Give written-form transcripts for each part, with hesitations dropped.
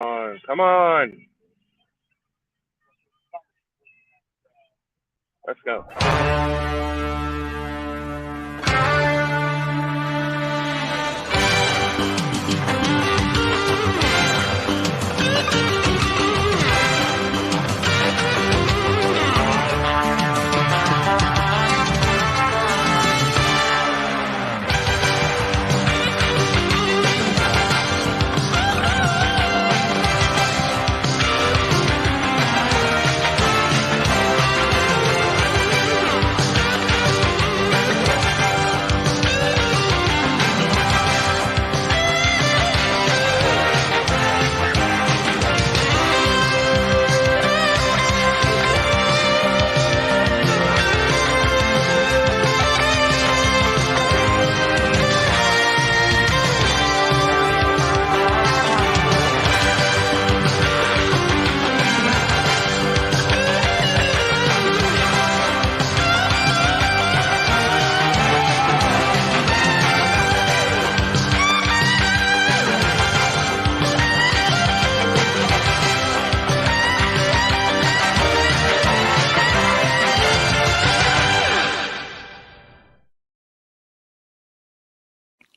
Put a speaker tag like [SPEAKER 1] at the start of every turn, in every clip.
[SPEAKER 1] Come on. Let's go.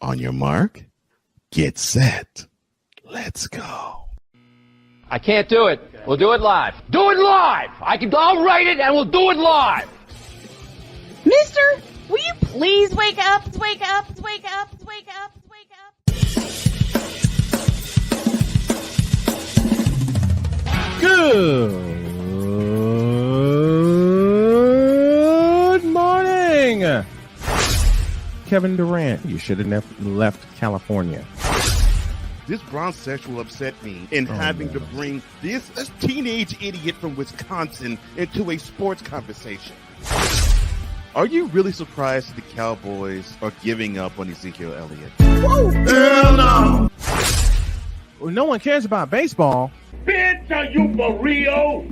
[SPEAKER 2] On your mark, get set. Let's go.
[SPEAKER 3] I can't do it. We'll do it live. Do it live! I'll write it and we'll do it live!
[SPEAKER 4] Mister, will you please wake up, wake up, wake up, wake up, wake up?
[SPEAKER 5] Good morning. Kevin Durant, you should have left California.
[SPEAKER 2] This Brownsexual upset me in having to bring this teenage idiot from Wisconsin into a sports conversation. Are you really surprised that the Cowboys are giving up on Ezekiel Elliott?
[SPEAKER 5] Whoa. Hell no! Well, no one cares about baseball.
[SPEAKER 6] Bitch, are you for real?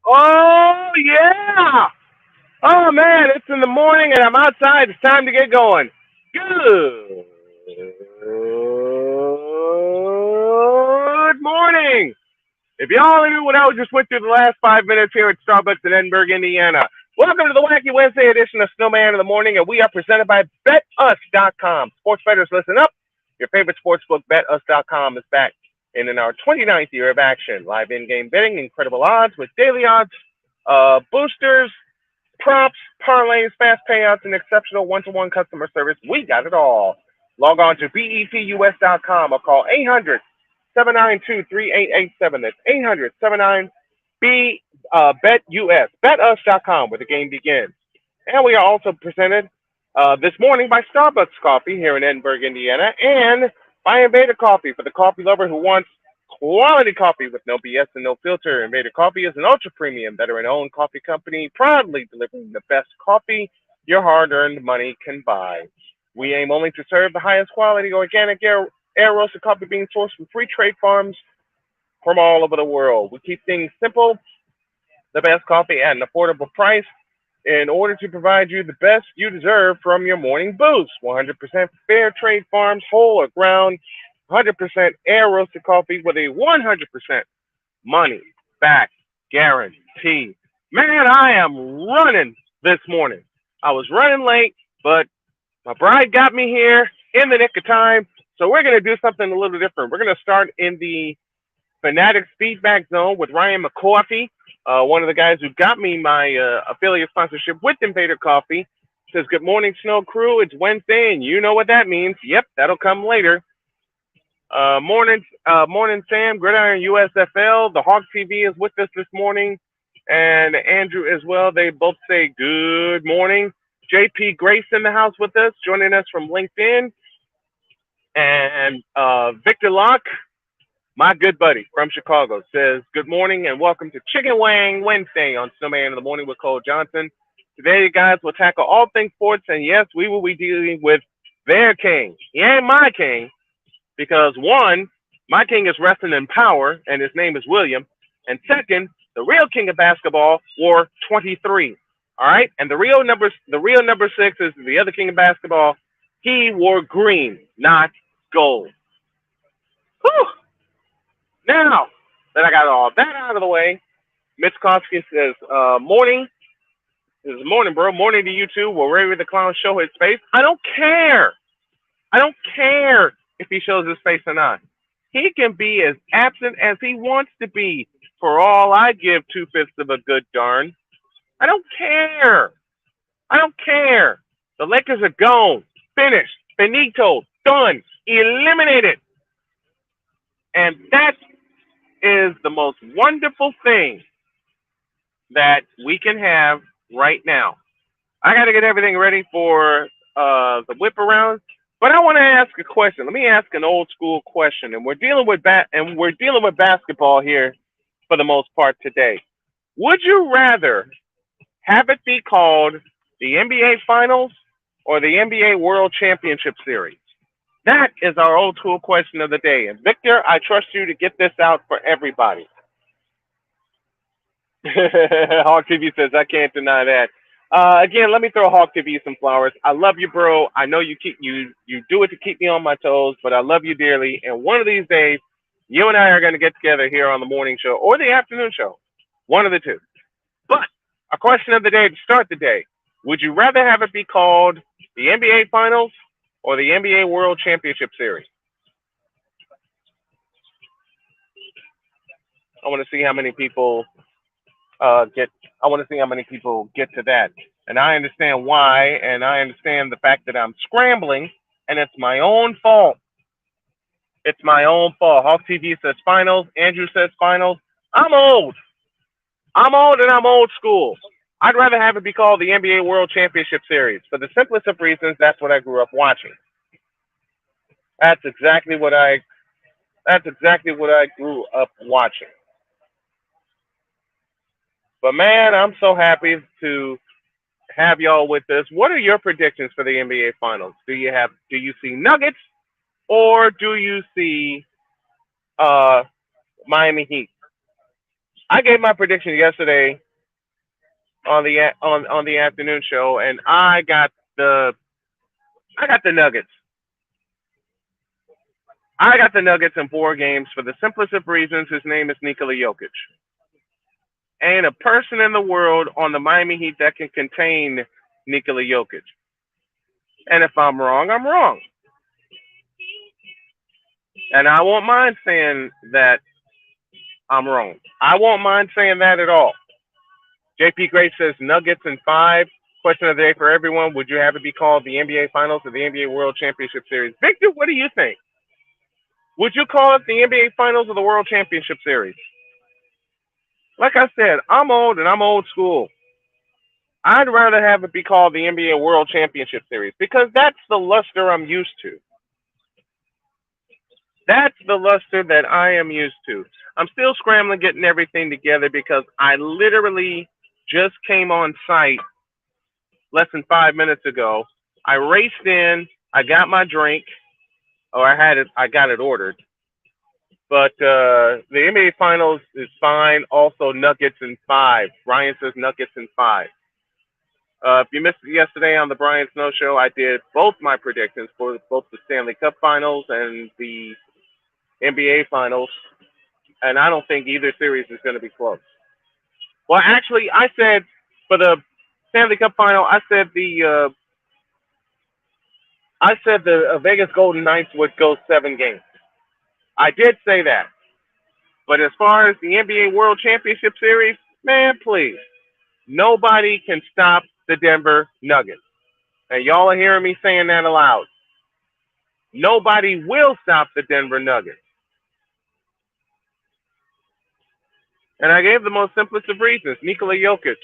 [SPEAKER 1] Oh, yeah. Oh, man, it's in the morning and I'm outside. It's time to get going. Good morning. If y'all knew what I just went through the last 5 minutes here at Starbucks in Edinburgh, Indiana, welcome to the Wacky Wednesday edition of Snowman in the Morning, and we are presented by BetUs.com. Sports bettors, listen up. Your favorite sportsbook, BetUs.com, is back and in our 29th year of action. Live in-game betting, incredible odds with daily odds, boosters, props, parlays, fast payouts, and exceptional one-to-one customer service. We got it all. Log on to betus.com or call 800-792-3887. That's 800-79-BETUS. BetUs.com, where the game begins. And we are also presented this morning by Starbucks Coffee here in Edinburgh, Indiana, and by Invader Coffee for the coffee lover who wants quality coffee with no BS and no filter. Invader Coffee is an ultra-premium veteran-owned coffee company proudly delivering the best coffee your hard-earned money can buy. We aim only to serve the highest quality organic air-roasted coffee beans sourced from free trade farms from all over the world. We keep things simple, the best coffee at an affordable price, in order to provide you the best you deserve from your morning boost. 100% fair trade farms, whole or ground, 100% air roasted coffee with a 100% money back guarantee. Man, I am running this morning. I was running late, but my bride got me here in the nick of time. So we're going to do something a little different. We're going to start in the Fanatics feedback zone with Ryan McCoffey. One of the guys who got me my affiliate sponsorship with Invader Coffee. Says, good morning, Snow Crew. It's Wednesday, and you know what that means. Yep, that'll come later. Morning, Sam, Gridiron USFL. The Hawk TV is with us this morning, and Andrew as well. They both say good morning. JP Grace in the house with us, joining us from LinkedIn. And Victor Locke, my good buddy from Chicago, says, good morning and welcome to Chicken Wang Wednesday on Snowman in the Morning with Cole Johnson. Today, guys, we'll tackle all things sports, and yes, we will be dealing with their king. He ain't my king, because one, My king is resting in power, and his name is William. And second, the real king of basketball wore 23. All right, and the real number 6 is the other king of basketball. He wore green, not gold. Whew. Now that I got all that out of the way, Mitch Kosky says, morning. This is morning, bro. Morning to you too. Will Ray the Clown show his face? I don't care. I don't care if he shows his face or not. He can be as absent as he wants to be. For all I give 2/5 of a good darn. I don't care. I don't care. The Lakers are gone. Finished. Finito. Done. Eliminated. And that is the most wonderful thing that we can have right now. I got to get everything ready for the whip around, but I want to ask a question. Let me ask an old school question, and we're dealing with basketball here for the most part today. Would you rather have it be called the NBA Finals or the NBA World Championship Series? That is our old school question of the day. And Victor, I trust you to get this out for everybody. Hawk TV says, I can't deny that. Again, let me throw Hawk TV some flowers. I love you, bro. I know you do it to keep me on my toes, but I love you dearly. And one of these days, you and I are going to get together here on the morning show or the afternoon show. One of the two. But a question of the day to start the day. Would you rather have it be called the NBA Finals or the NBA World Championship Series? I want to see how many people get to that. And I understand why, and I understand the fact that I'm scrambling, and it's my own fault. It's my own fault. Hawk TV says finals. Andrew says finals. I'm old. And I'm old school. I'd rather have it be called the NBA World Championship Series. For the simplest of reasons, that's what I grew up watching. That's exactly what I grew up watching. But man, I'm so happy to have y'all with us. What are your predictions for the NBA Finals? Do you see Nuggets or do you see Miami Heat? I gave my prediction yesterday on the afternoon show, and I got the Nuggets. I got the Nuggets in 4 games for the simplest of reasons. His name is Nikola Jokic. Ain't a person in the world on the Miami Heat that can contain Nikola Jokic. And if I'm wrong, I'm wrong. And I won't mind saying that I'm wrong. I won't mind saying that at all. JP Gray says Nuggets in 5. Question of the day for everyone. Would you have it be called the NBA Finals or the NBA World Championship Series? Victor, what do you think? Would you call it the NBA Finals or the World Championship Series? Like I said, I'm old and I'm old school. I'd rather have it be called the NBA World Championship Series because that's the luster I'm used to. That's the luster that I am used to. I'm still scrambling, getting everything together because I literally just came on site less than 5 minutes ago. I raced in, I got my drink, or I got it ordered. But the NBA Finals is fine. Also, Nuggets in 5. Ryan says Nuggets in 5. If you missed it yesterday on the Brian Snow Show, I did both my predictions for both the Stanley Cup Finals and the NBA Finals. And I don't think either series is going to be close. Well, actually, I said for the Stanley Cup Final, I said the Vegas Golden Knights would go 7 games. I did say that. But as far as the NBA World Championship Series, man, please. Nobody can stop the Denver Nuggets. And y'all are hearing me saying that aloud. Nobody will stop the Denver Nuggets. And I gave the most simplest of reasons. Nikola Jokic.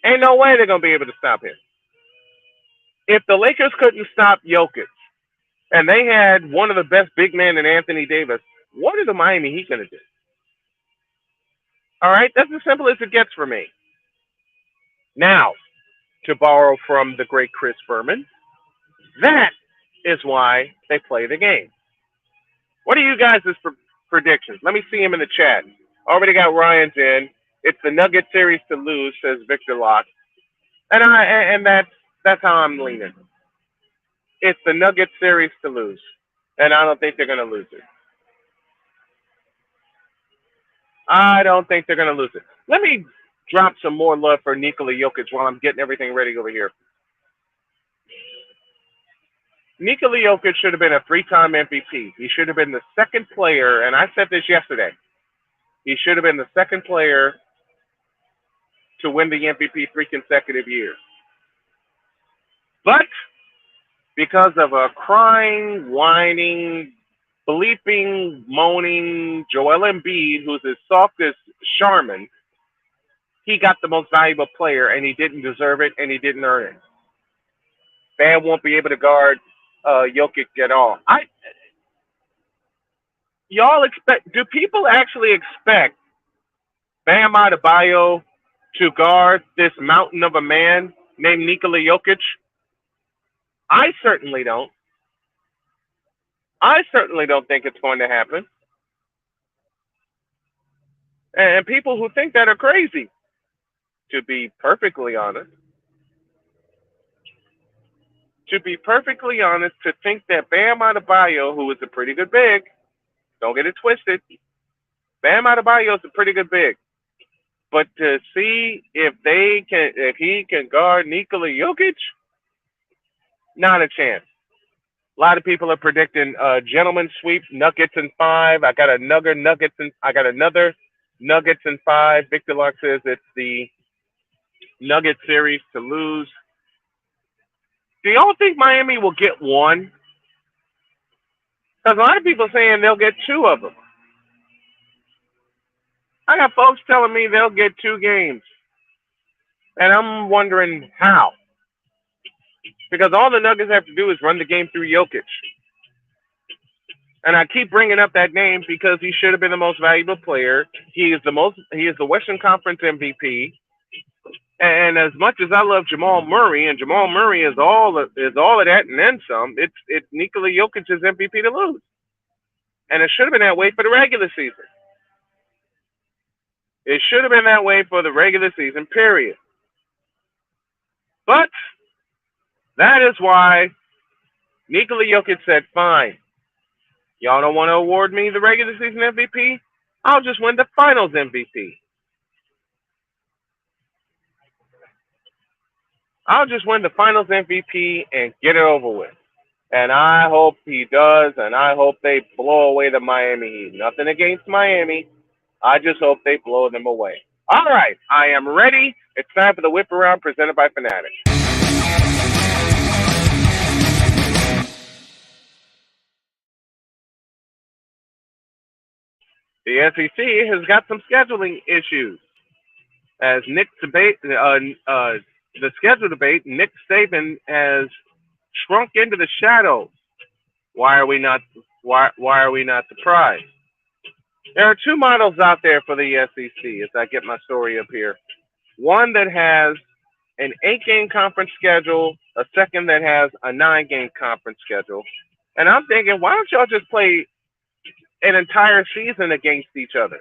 [SPEAKER 1] Ain't no way they're going to be able to stop him. If the Lakers couldn't stop Jokic, and they had one of the best big men in Anthony Davis, what are the Miami Heat going to do? All right, that's as simple as it gets for me. Now, to borrow from the great Chris Berman, that is why they play the game. What are you guys' predictions? Let me see him in the chat. Already got Ryan's in. It's the Nugget series to lose, says Victor Locke. And that's how I'm leaning. It's the Nugget series to lose. And I don't think they're going to lose it. I don't think they're going to lose it. Let me drop some more love for Nikola Jokic while I'm getting everything ready over here. Nikola Jokic should have been a 3-time MVP. He should have been the second player, and I said this yesterday. He should have been the second player to win the MVP 3 consecutive years. But because of a crying, whining, bleeping, moaning Joel Embiid, who's as soft as Charmin, he got the most valuable player, and he didn't deserve it, and he didn't earn it. Bam won't be able to guard Jokic at all. Do people actually expect Bam Adebayo to guard this mountain of a man named Nikola Jokic? I certainly don't. I certainly don't think it's going to happen. And people who think that are crazy, to be perfectly honest. To be perfectly honest, to think that Bam Adebayo, who is a pretty good big, don't get it twisted, Bam Adebayo is a pretty good big. But to see if he can guard Nikola Jokic, not a chance. A lot of people are predicting gentleman sweep, Nuggets in 5. I got another Nuggets in 5. Victor Lark says it's the Nugget series to lose. Do y'all think Miami will get one? Because a lot of people saying they'll get 2 of them. I got folks telling me they'll get 2 games. And I'm wondering how. Because all the Nuggets have to do is run the game through Jokic. And I keep bringing up that name because he should have been the most valuable player. He is the Western Conference MVP. And as much as I love Jamal Murray, and Jamal Murray is all of that and then some, it's Nikola Jokic's MVP to lose. And it should have been that way for the regular season. It should have been that way for the regular season, period. But that is why Nikola Jokic said, fine, y'all don't want to award me the regular season MVP? I'll just win the finals MVP. I'll just win the finals MVP and get it over with. And I hope he does, and I hope they blow away the Miami Heat. Nothing against Miami. I just hope they blow them away. All right, I am ready. It's time for the Whip Around presented by Fanatic. The SEC has got some scheduling issues. As the schedule debate, Nick Saban has shrunk into the shadows. Why are we not surprised? There are 2 models out there for the SEC as I get my story up here. One that has an 8-game conference schedule, a second that has a 9-game conference schedule. And I'm thinking, why don't y'all just play an entire season against each other?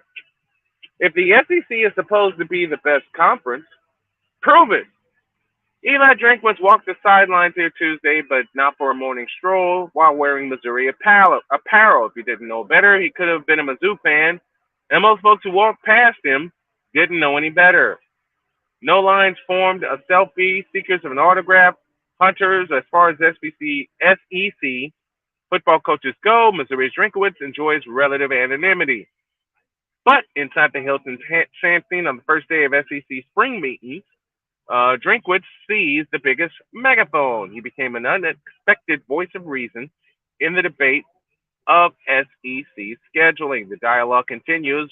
[SPEAKER 1] If the SEC is supposed to be the best conference, prove it. Eli Drinkwitz walked the sidelines here Tuesday, but not for a morning stroll, while wearing Missouri apparel. If you didn't know better, he could have been a Mizzou fan, and most folks who walked past him didn't know any better. No lines formed, a selfie, seekers of an autograph, hunters as far as SEC football coaches go. Missouri's Drinkwitz enjoys relative anonymity. But inside the Hilton Sandstein on the first day of SEC spring meetings, Drinkwitz seized the biggest megaphone. He became an unexpected voice of reason in the debate of SEC scheduling. The dialogue continues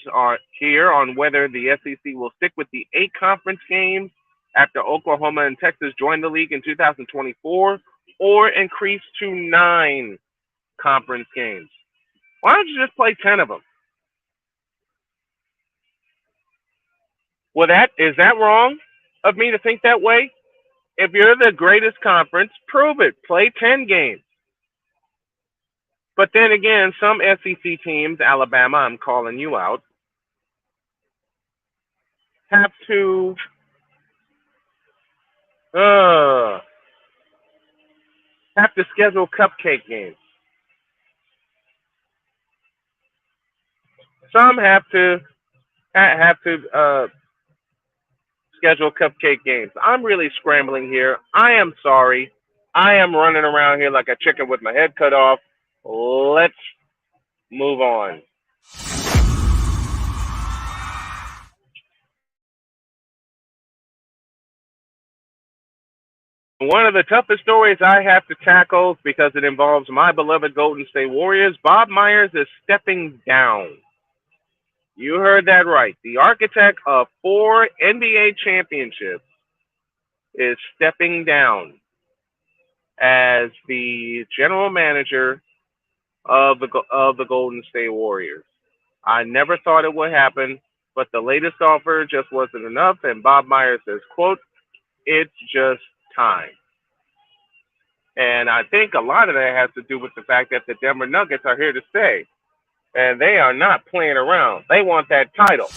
[SPEAKER 1] here on whether the SEC will stick with the 8 conference games after Oklahoma and Texas joined the league in 2024 or increase to 9 conference games. Why don't you just play 10 of them? Well, is that wrong of me to think that way? If you're the greatest conference, prove it. Play 10 games. But then again, some SEC teams, Alabama, I'm calling you out, have to uh, schedule cupcake games. Some have to schedule cupcake games. I'm really scrambling here. I am sorry. I am running around here like a chicken with my head cut off. Let's move on. One of the toughest stories I have to tackle because it involves my beloved Golden State Warriors. Bob Myers is stepping down. You heard that right. The architect of 4 NBA championships is stepping down as the general manager of the Golden State Warriors. I never thought it would happen, but the latest offer just wasn't enough, and Bob Myers says, quote, "It's just time." And I think a lot of that has to do with the fact that the Denver Nuggets are here to stay, and they are not playing around. They want that title.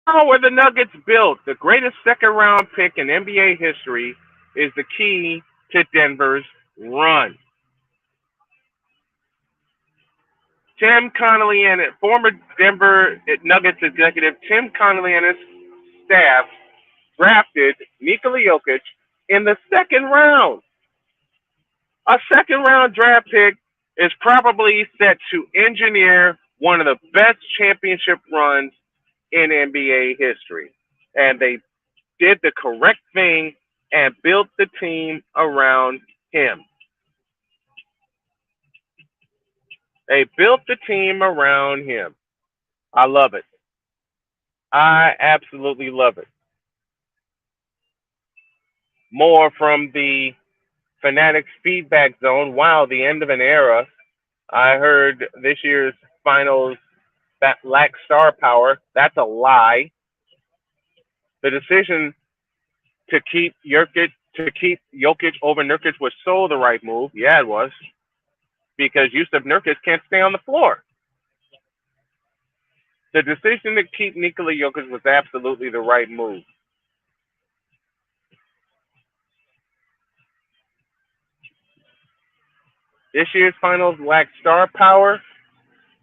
[SPEAKER 1] How were the Nuggets built? The greatest second-round pick in NBA history is the key to Denver's run. Tim Connolly and former Denver Nuggets executive Tim Connolly and his staff drafted Nikola Jokic in the second round. A second-round draft pick is probably set to engineer one of the best championship runs in NBA history. And they did the correct thing and built the team around him. They built the team around him. I love it. I absolutely love it. More from the Fanatics feedback zone. Wow, the end of an era. I heard this year's finals that lacked star power. That's a lie. The decision to keep Jokic over Nurkic was so the right move. Yeah, it was. Because Yusuf Nurkic can't stay on the floor. The decision to keep Nikola Jokic was absolutely the right move. This year's finals lacked star power.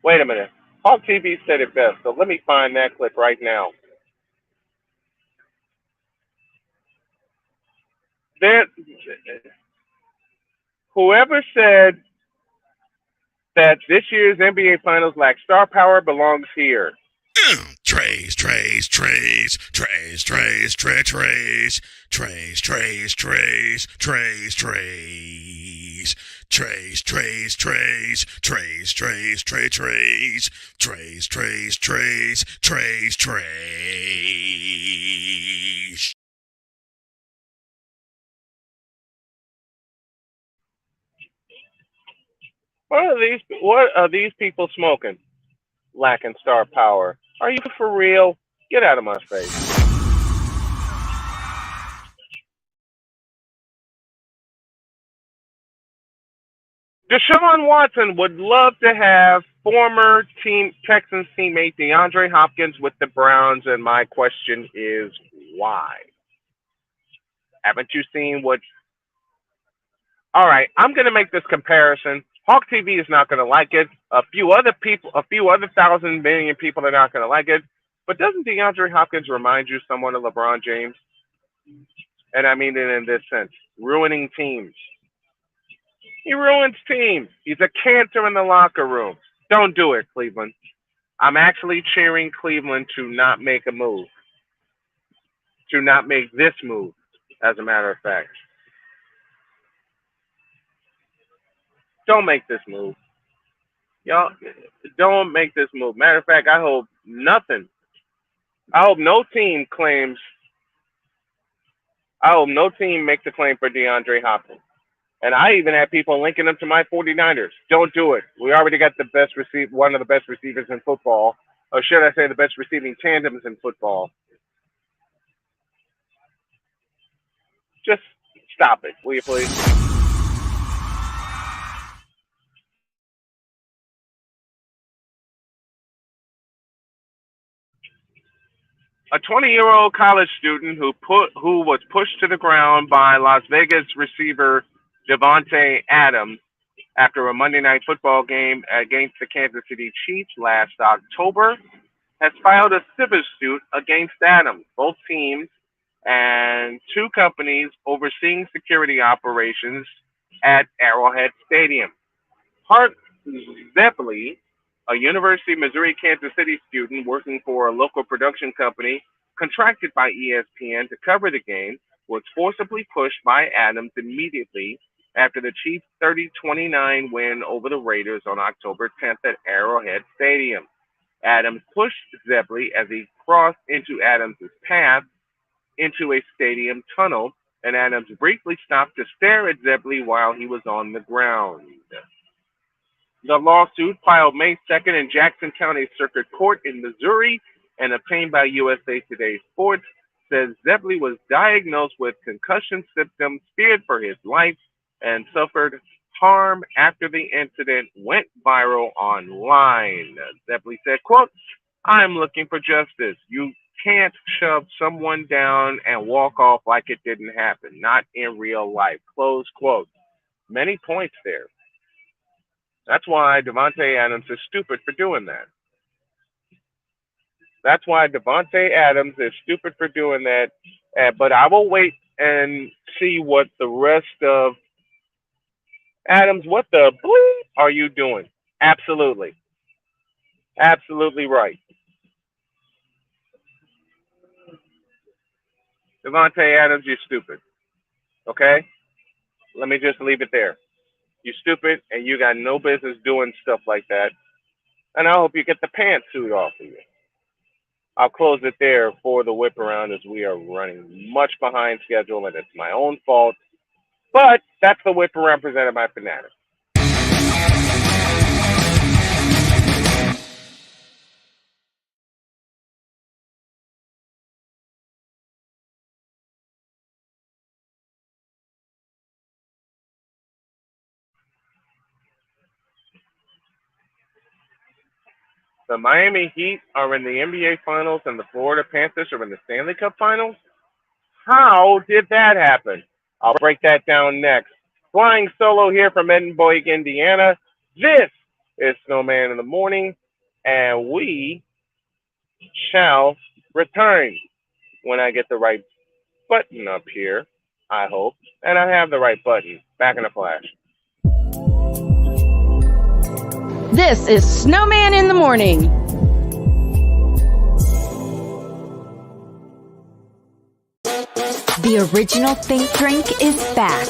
[SPEAKER 1] Wait a minute. Hawk TV said it best, so let me find that clip right now. There, whoever said that this year's NBA finals lack star power belongs here.
[SPEAKER 7] Trays, trays, trays, trays, trays, trays, trays, trays, trays, trays, trays, trays. Trays, trays, trays, trays, trays, trays, trays, trays, trays, trays, trays, trays.
[SPEAKER 1] What are these people smoking? Lacking star power. Are you for real? Get out of my face. Deshaun Watson would love to have former Texans teammate DeAndre Hopkins with the Browns, and my question is why? Haven't you seen what? All right, I'm going to make this comparison. Hawk TV is not going to like it. A few other 1,000 million people are not going to like it. But doesn't DeAndre Hopkins remind you somewhat of LeBron James? And I mean it in this sense, ruining teams. He ruins teams. He's a cancer in the locker room. Don't do it, Cleveland. I'm actually cheering Cleveland to not make a move. To not make this move, as a matter of fact. Don't make this move. Y'all, don't make this move. Matter of fact, I hope nothing. I hope no team makes a claim for DeAndre Hopkins. And I even had people linking them to my 49ers. Don't do it. We already got one of the best receivers in football. Or should I say the best receiving tandems in football. Just Stop it, will you please? A 20-year-old college student who was pushed to the ground by Las Vegas receiver Devontae Adams after a Monday Night Football game against the Kansas City Chiefs last October has filed a civil suit against Adams, both teams, and two companies overseeing security operations at Arrowhead Stadium. Hart Zeppeli, a University of Missouri Kansas City student working for a local production company contracted by ESPN to cover the game, was forcibly pushed by Adams immediately after the Chiefs' 30-29 win over the Raiders on October 10th at Arrowhead Stadium. Adams pushed Zeppeli as he crossed into Adams' path into a stadium tunnel, and Adams briefly stopped to stare at Zeppeli while he was on the ground. The lawsuit, filed May 2nd in Jackson County Circuit Court in Missouri and obtained by USA Today Sports, says Zeppeli was diagnosed with concussion symptoms, feared for his life, and suffered harm after the incident went viral online. Zeppeli said, quote, "I'm looking for justice. You can't shove someone down and walk off like it didn't happen, not in real life," close quote. Many points there. That's why Devontae Adams is stupid for doing that. That's why Devontae Adams is stupid for doing that. But I will wait and see what the rest of Adams, what the bleep are you doing? Absolutely. Absolutely right. Devontae Adams, you're stupid. Okay? Let me just leave it there. You're stupid, and you got no business doing stuff like that. And I hope you get the pantsuit off of you. I'll close it there for the whip around as we are running much behind schedule, and it's my own fault. But that's the whip around presented by Fanatic. The Miami Heat are in the NBA Finals, and the Florida Panthers are in the Stanley Cup Finals. How did that happen? I'll break that down next. Flying solo here from Edinburgh, Indiana. This is Snowman in the Morning, and we shall return when I get the right button up here, I hope. And I have the right button. Back in a flash.
[SPEAKER 4] This is Snowman in the Morning.
[SPEAKER 8] The original Think Drink is back.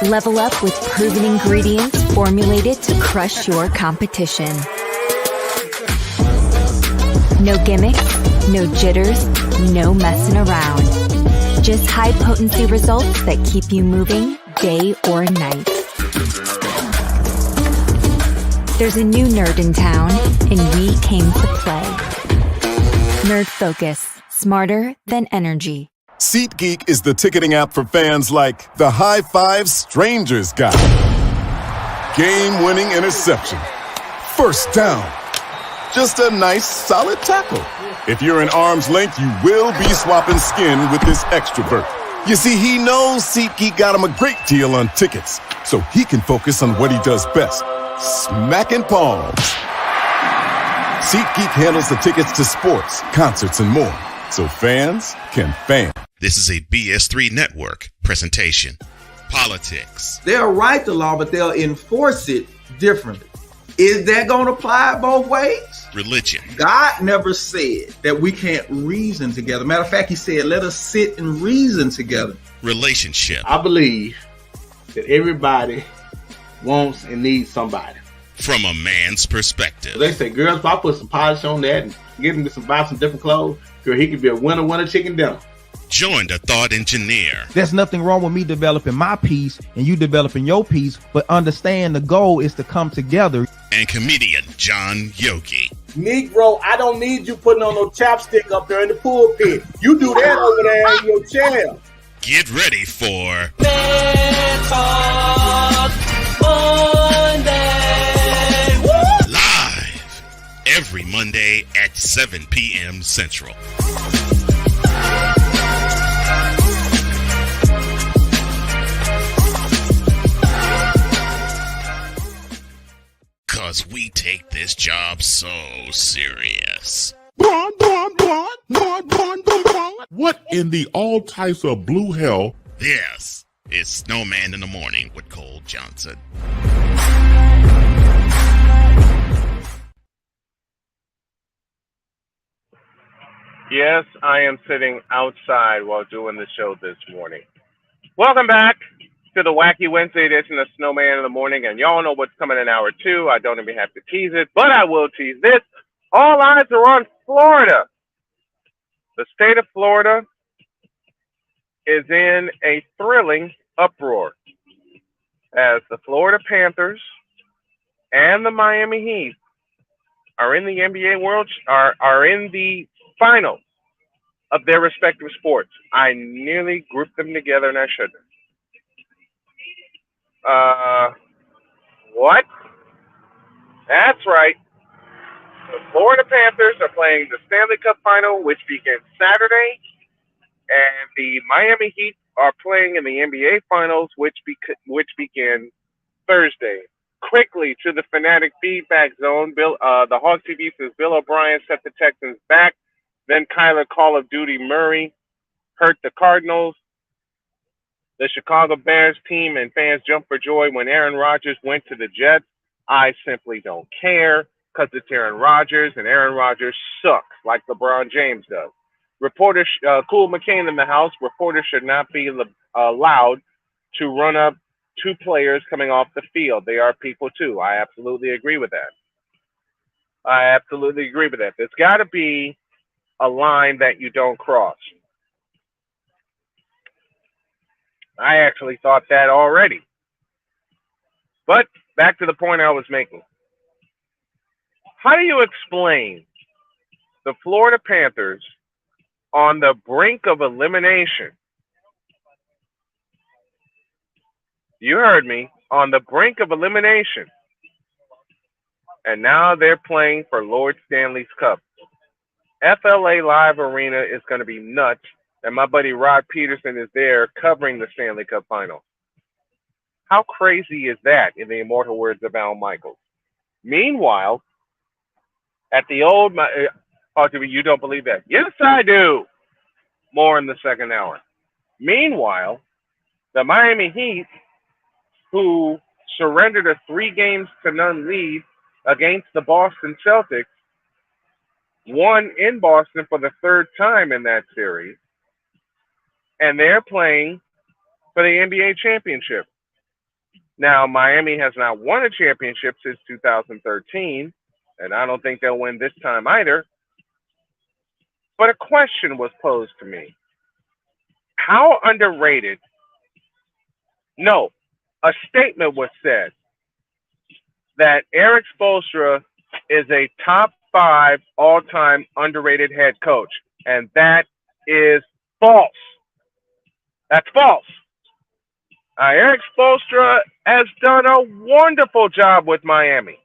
[SPEAKER 8] Level up with proven ingredients formulated to crush your competition. No gimmicks, no jitters, no messing around. Just high potency results that keep you moving day or night. There's a new nerd in town, and we came to play. Nerd Focus, smarter than energy.
[SPEAKER 9] SeatGeek is the ticketing app for fans like the high five strangers got, game-winning interception, first down, just a nice solid tackle. If you're in arm's length, you will be swapping skin with this extrovert. You see, he knows SeatGeek got him a great deal on tickets, so he can focus on what he does best, smacking palms. SeatGeek handles the tickets to sports, concerts, and more, so fans can fan.
[SPEAKER 7] This is a BS3 Network presentation. Politics.
[SPEAKER 10] They'll write the law, but they'll enforce it differently. Is that going to apply both ways?
[SPEAKER 7] Religion.
[SPEAKER 10] God never said that we can't reason together. Matter of fact, he said, let us sit and reason together.
[SPEAKER 7] Relationship.
[SPEAKER 6] I believe that everybody wants and needs somebody.
[SPEAKER 7] From a man's perspective.
[SPEAKER 6] They say, girls, if I put some polish on that and get him to buy some different clothes, girl, he could be a winner chicken dinner.
[SPEAKER 7] Join the thought engineer.
[SPEAKER 5] There's nothing wrong with me developing my piece and you developing your piece, but understand the goal is to come together.
[SPEAKER 7] And comedian John Yogi.
[SPEAKER 6] Negro, I don't need you putting on no chapstick up there in the pulpit. You do that over there in your chair.
[SPEAKER 7] Get ready for Live every Monday at 7 p.m. Central. Cause we take this job so serious.
[SPEAKER 11] What in the all types of blue hell?
[SPEAKER 7] This is Snowman in the Morning with Cole Johnson.
[SPEAKER 1] Yes, I am sitting outside while doing the show this morning. Welcome back to the Wacky Wednesday edition of Snowman in the Morning, and y'all know what's coming in hour two. I don't even have to tease it, but I will tease this. All eyes are on Florida. The state of Florida is in a thrilling uproar as the Florida Panthers and the Miami Heat are in the NBA are in the finals of their respective sports. I nearly grouped them together and I shouldn't. What? That's right. The Florida Panthers are playing the Stanley Cup Final, which begins Saturday, and the Miami Heat are playing in the NBA Finals, which begin Thursday. Quickly to the Fanatic feedback zone. The Hawk TV says Bill O'Brien set the Texans back. Then Kyler Call of Duty Murray hurt the Cardinals. The Chicago Bears team and fans jumped for joy when Aaron Rodgers went to the Jets. I simply don't care because it's Aaron Rodgers, and Aaron Rodgers sucks like LeBron James does. Reporters, Cool McCain in the house, reporters should not be allowed to run up two players coming off the field. They are people too. I absolutely agree with that. There's got to be a line that you don't cross. I actually thought that already. But back to the point I was making. How do you explain the Florida Panthers on the brink of elimination? You heard me, on the brink of elimination. And now they're playing for Lord Stanley's Cup. FLA Live Arena is going to be nuts, and my buddy Rod Peterson is there covering the Stanley Cup Final. How crazy is that, in the immortal words of Al Michaels? Meanwhile, at the old... you don't believe that? Yes, I do. More in the second hour. Meanwhile, the Miami Heat, who surrendered a 3-0 lead against the Boston Celtics, won in Boston for the third time in that series, and they're playing for the NBA championship. Now, Miami has not won a championship since 2013, and I don't think they'll win this time either. But a question was posed to me. How underrated? No, a statement was said that Eric Spoelstra is a top 5 all-time underrated head coach, and that is false. That's false. Eric Spoelstra has done a wonderful job with Miami.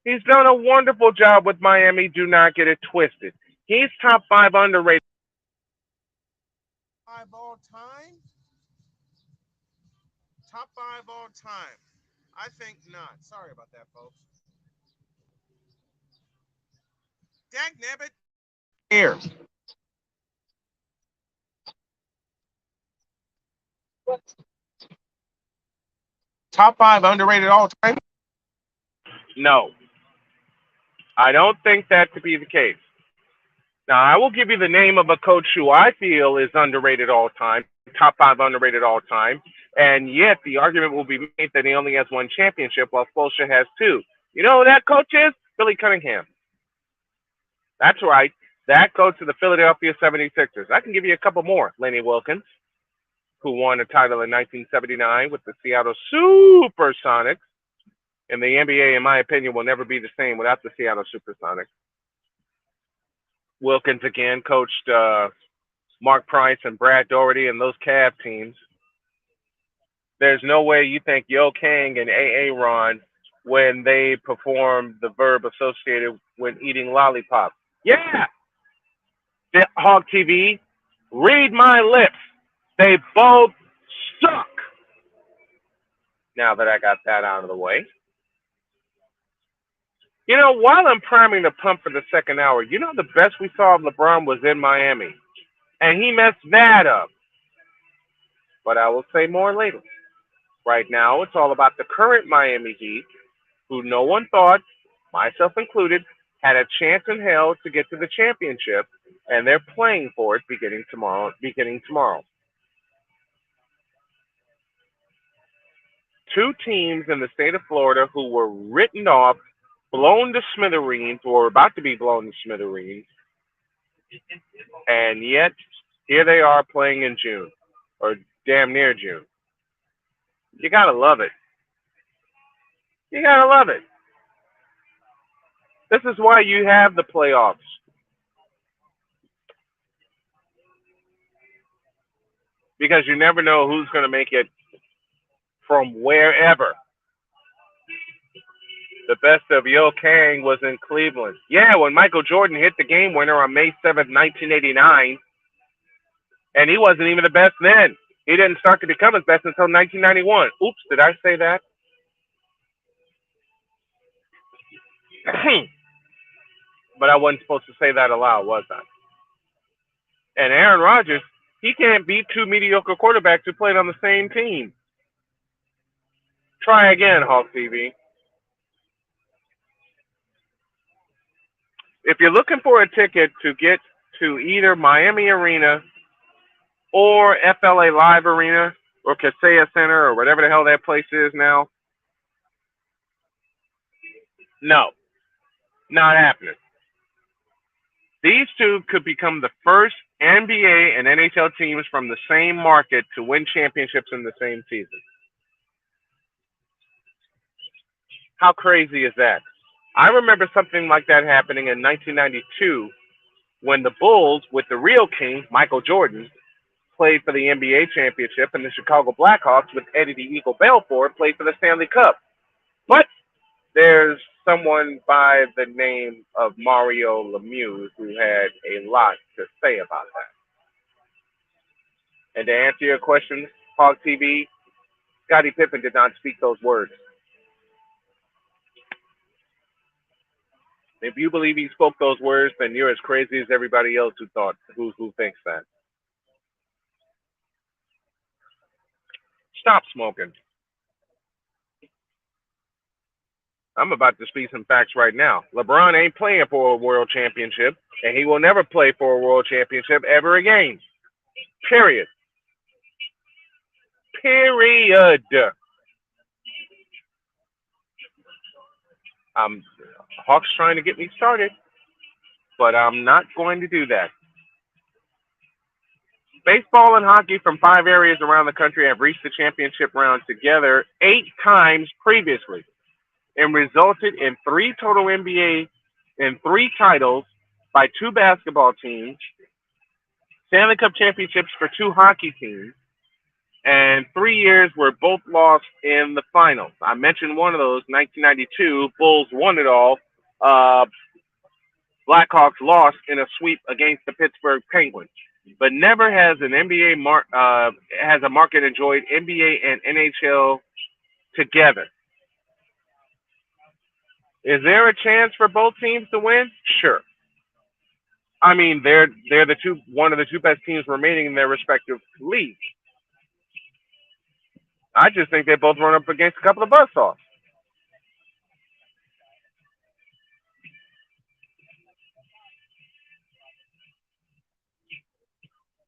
[SPEAKER 1] He's done a wonderful job with Miami. Do not get it twisted. He's top 5 underrated.
[SPEAKER 2] 5 all time? Top 5 all time? I think not. Sorry about that, folks. Dag nabbit.
[SPEAKER 1] Here.
[SPEAKER 2] Top 5 underrated all time?
[SPEAKER 1] No. I don't think that to be the case. Now, I will give you the name of a coach who I feel is underrated all time, top 5 underrated all time, and yet the argument will be made that he only has 1 championship while Spoelstra has 2. You know who that coach is? Billy Cunningham. That's right. That coach of the Philadelphia 76ers. I can give you a couple more. Lenny Wilkins, who won a title in 1979 with the Seattle Supersonics. And the NBA, in my opinion, will never be the same without the Seattle Supersonics. Wilkins again coached Mark Price and Brad Doherty and those Cavs teams. There's no way you think Yo Kang and A.A. Ron, when they perform the verb associated with eating lollipops. Yeah! Hog TV, read my lips. They both suck. Now that I got that out of the way. You know, while I'm priming the pump for the second hour, you know the best we saw of LeBron was in Miami. And he messed that up. But I will say more later. Right now, it's all about the current Miami Heat, who no one thought, myself included, had a chance in hell to get to the championship, and they're playing for it beginning tomorrow. Two teams in the state of Florida who were written off, blown to smithereens, or about to be blown to smithereens, and yet here they are playing in June, or damn near June. You gotta love it. You gotta love it. This is why you have the playoffs. Because you never know who's going to make it from wherever. The best of Yo Kang was in Cleveland. Yeah, when Michael Jordan hit the game winner on May 7th, 1989, and he wasn't even the best then. He didn't start to become his best until 1991. Oops, did I say that? But I wasn't supposed to say that aloud, was I? And Aaron Rodgers, he can't beat two mediocre quarterbacks who played on the same team. Try again, Hawk TV. If you're looking for a ticket to get to either Miami Arena or FLA Live Arena or Kaseya Center or whatever the hell that place is now, no, not happening. These two could become the first NBA and NHL teams from the same market to win championships in the same season. How crazy is that? I remember something like that happening in 1992 when the Bulls, with the real king, Michael Jordan, played for the NBA championship, and the Chicago Blackhawks, with Eddie the Eagle Belfour, played for the Stanley Cup. But there's someone by the name of Mario Lemieux who had a lot to say about that. And to answer your question, Hog TV, Scottie Pippen did not speak those words. If you believe he spoke those words, then you're as crazy as everybody else who thinks that. Stop smoking. I'm about to speak some facts right now. LeBron ain't playing for a world championship, and he will never play for a world championship ever again. Period. Period. Hawk's trying to get me started, but I'm not going to do that. Baseball and hockey from 5 areas around the country have reached the championship round together 8 times previously and resulted in 3 total NBA and 3 titles by 2 basketball teams, Stanley Cup championships for 2 hockey teams, and 3 years were both lost in the finals. I mentioned one of those, 1992, Bulls won it all. Blackhawks lost in a sweep against the Pittsburgh Penguins. But never has an NBA has a market enjoyed NBA and NHL together. Is there a chance for both teams to win? Sure. I mean, they're one of the 2 best teams remaining in their respective leagues. I just think they both run up against a couple of buzzsaws.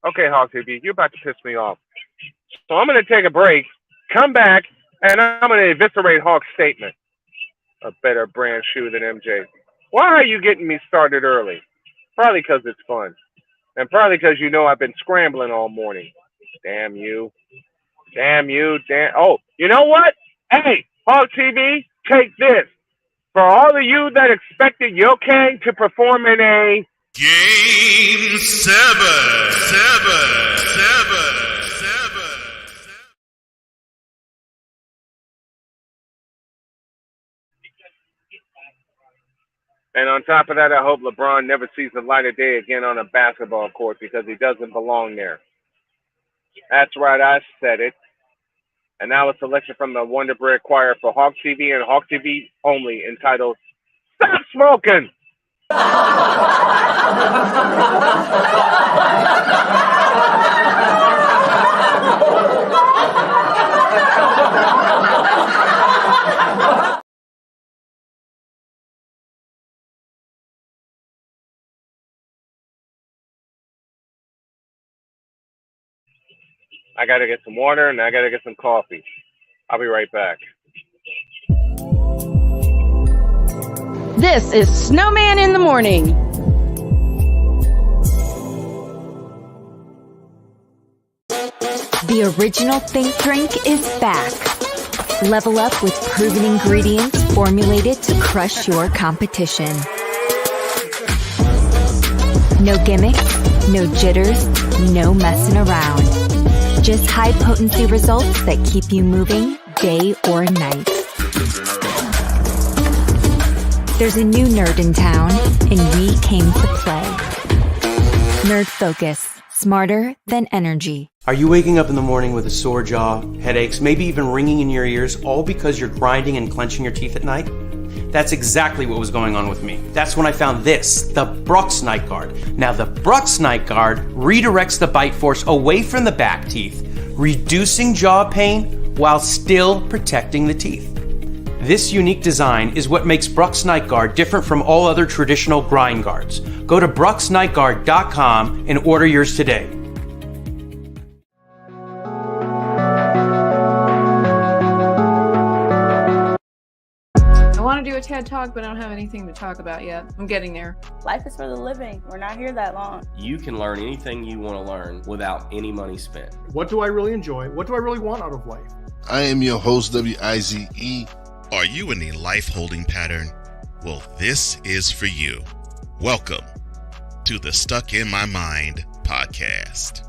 [SPEAKER 1] Okay, Hawk TV, you're about to piss me off. So I'm going to take a break, come back, and I'm going to eviscerate Hawk's statement. A better brand shoe than MJ. Why are you getting me started early? Probably because it's fun. And probably because you know I've been scrambling all morning. Damn you. Damn you. Damn. Oh, you know what? Hey, Hawk TV, take this. For all of you that expected Yo Kang to perform in a
[SPEAKER 7] Game 7.
[SPEAKER 1] And on top of that, I hope LeBron never sees the light of day again on a basketball court because he doesn't belong there. That's right, I said it. And now a selection from the Wonder Bread Choir for Hawk TV and Hawk TV only, entitled "Stop Smoking." I gotta get some water and I gotta get some coffee. I'll be right back.
[SPEAKER 4] This is Snowman in the Morning.
[SPEAKER 8] The original Think Drink is back. Level up with proven ingredients formulated to crush your competition. No gimmicks, no jitters, no messing around. Just high-potency results that keep you moving day or night. There's a new nerd in town, and we came to play. Nerd Focus. Smarter than energy.
[SPEAKER 12] Are you waking up in the morning with a sore jaw, headaches, maybe even ringing in your ears, all because you're grinding and clenching your teeth at night? That's exactly what was going on with me. That's when I found this, the Brux Night Guard. Now the Brux Night Guard redirects the bite force away from the back teeth, reducing jaw pain while still protecting the teeth. This unique design is what makes Brux Night Guard different from all other traditional grind guards. Go to BruxNightGuard.com and order yours today.
[SPEAKER 13] I want to do a TED Talk, but I don't have anything to talk about yet. I'm getting there.
[SPEAKER 14] Life is for the living. We're not here that long.
[SPEAKER 15] You can learn anything you want to learn without any money spent.
[SPEAKER 16] What do I really enjoy? What do I really want out of life?
[SPEAKER 17] I am your host, WIZE.
[SPEAKER 7] Are you in a life holding pattern? Well, this is for you. Welcome to the Stuck in My Mind podcast.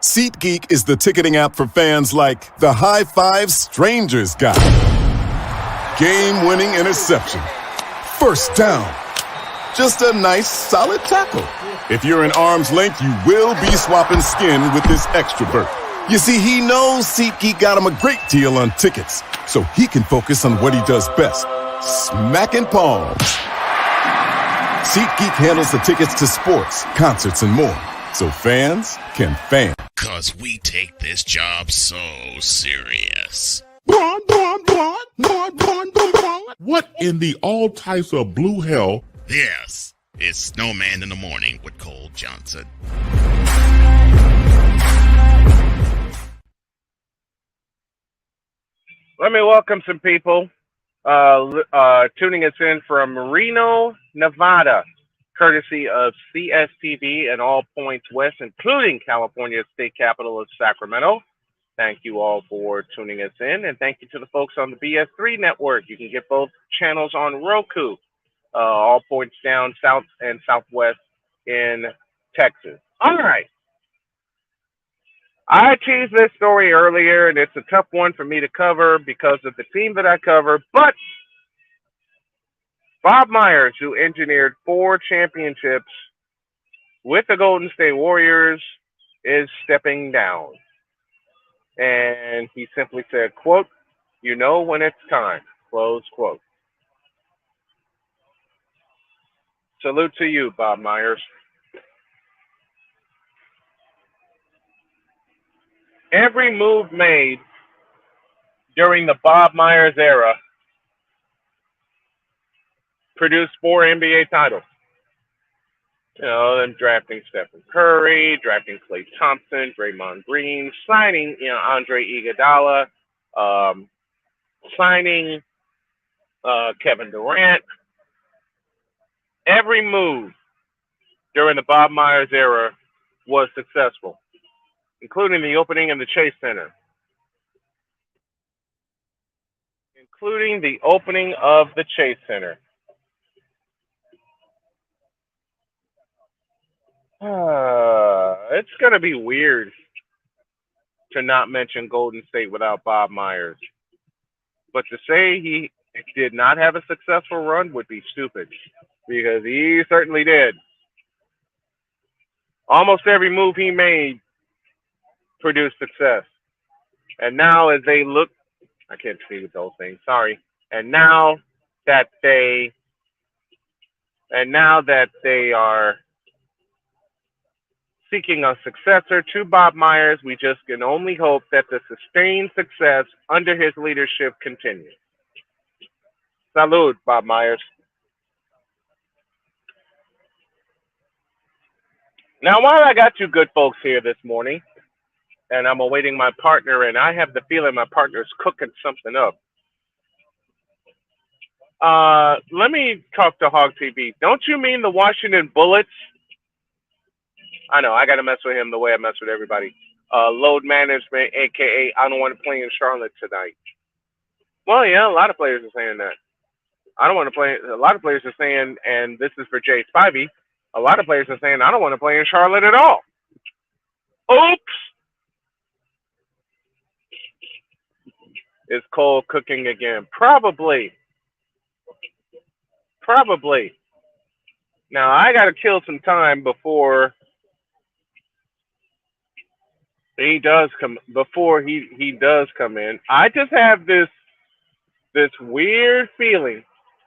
[SPEAKER 9] SeatGeek is the ticketing app for fans like the High Five Strangers guy. Game-winning interception. First down. Just a nice, solid tackle. If you're in arm's length, you will be swapping skin with this extrovert. You see, he knows SeatGeek got him a great deal on tickets, so he can focus on what he does best, smacking palms. SeatGeek handles the tickets to sports, concerts, and more, so fans can fan.
[SPEAKER 7] 'Cause we take this job so serious.
[SPEAKER 11] What in the all types of blue hell?
[SPEAKER 7] Yes, it's Snowman in the Morning with Cole Johnson.
[SPEAKER 1] Let me welcome some people tuning us in from Reno, Nevada, courtesy of CSTV and All Points West, including California's state capital of Sacramento. Thank you all for tuning us in, and thank you to the folks on the BS3 network. You can get both channels on Roku. All points down south and southwest in Texas. All right. I teased this story earlier, and it's a tough one for me to cover because of the team that I cover. But Bob Myers, who engineered 4 championships with the Golden State Warriors, is stepping down. And he simply said, quote, "You know when it's time," close quote. Salute to you, Bob Myers. Every move made during the Bob Myers era produced 4 NBA titles. You know, them drafting Stephen Curry, drafting Klay Thompson, Draymond Green, signing, Andre Iguodala, signing Kevin Durant. Every move during the Bob Myers era was successful, including the opening of the Chase Center including the opening of the Chase Center. It's going to be weird to not mention Golden State without Bob Myers. But to say he did not have a successful run would be stupid, because he certainly did. Almost every move he made produced success. And now as they look, I can't see with those things, sorry. And now that they are seeking a successor to Bob Myers, we just can only hope that the sustained success under his leadership continues. Salud, Bob Myers. Now, while I got you good folks here this morning, and I'm awaiting my partner, and I have the feeling my partner's cooking something up, let me talk to Hog TV. Don't you mean the Washington Bullets? I know, I got to mess with him the way I mess with everybody. Load management, a.k.a. I don't want to play in Charlotte tonight. Well, yeah, a lot of players are saying that. I don't want to play. A lot of players are saying, and this is for Jay Spivey, a lot of players are saying, I don't want to play in Charlotte at all. Oops! Is Cole cooking again? Probably. Probably. Now, I got to kill some time before he does come in. I just have this weird feeling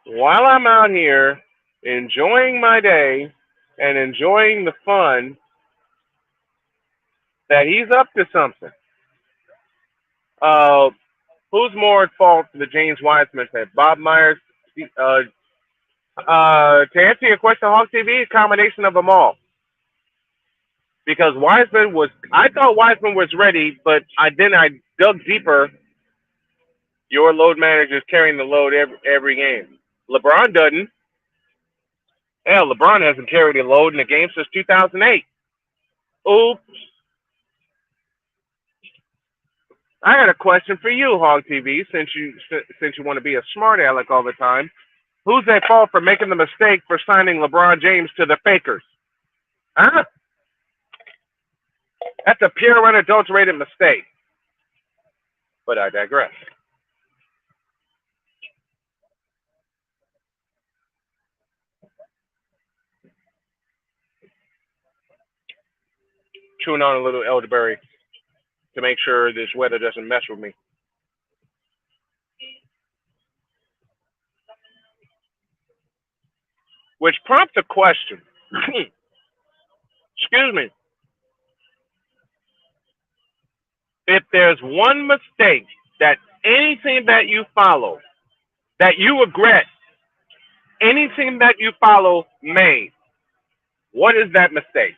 [SPEAKER 1] while I'm out here enjoying my day and enjoying the fun that he's up to something. Who's more at fault for the James Wiseman said? Bob Myers. To answer your question, Hawk TV, a combination of them all. Because I thought Wiseman was ready, but I dug deeper. Your load manager is carrying the load every game. LeBron doesn't. Hell, LeBron hasn't carried a load in a game since 2008. Oops. I got a question for you, Hog TV, since you want to be a smart aleck all the time. Who's at fault for making the mistake for signing LeBron James to the Fakers? Huh? That's a pure unadulterated mistake. But I digress. Chewing on a little elderberry to make sure this weather doesn't mess with me. Which prompts a question. Excuse me. If there's one mistake that anything that you follow, that you regret, anything that you follow made, what is that mistake?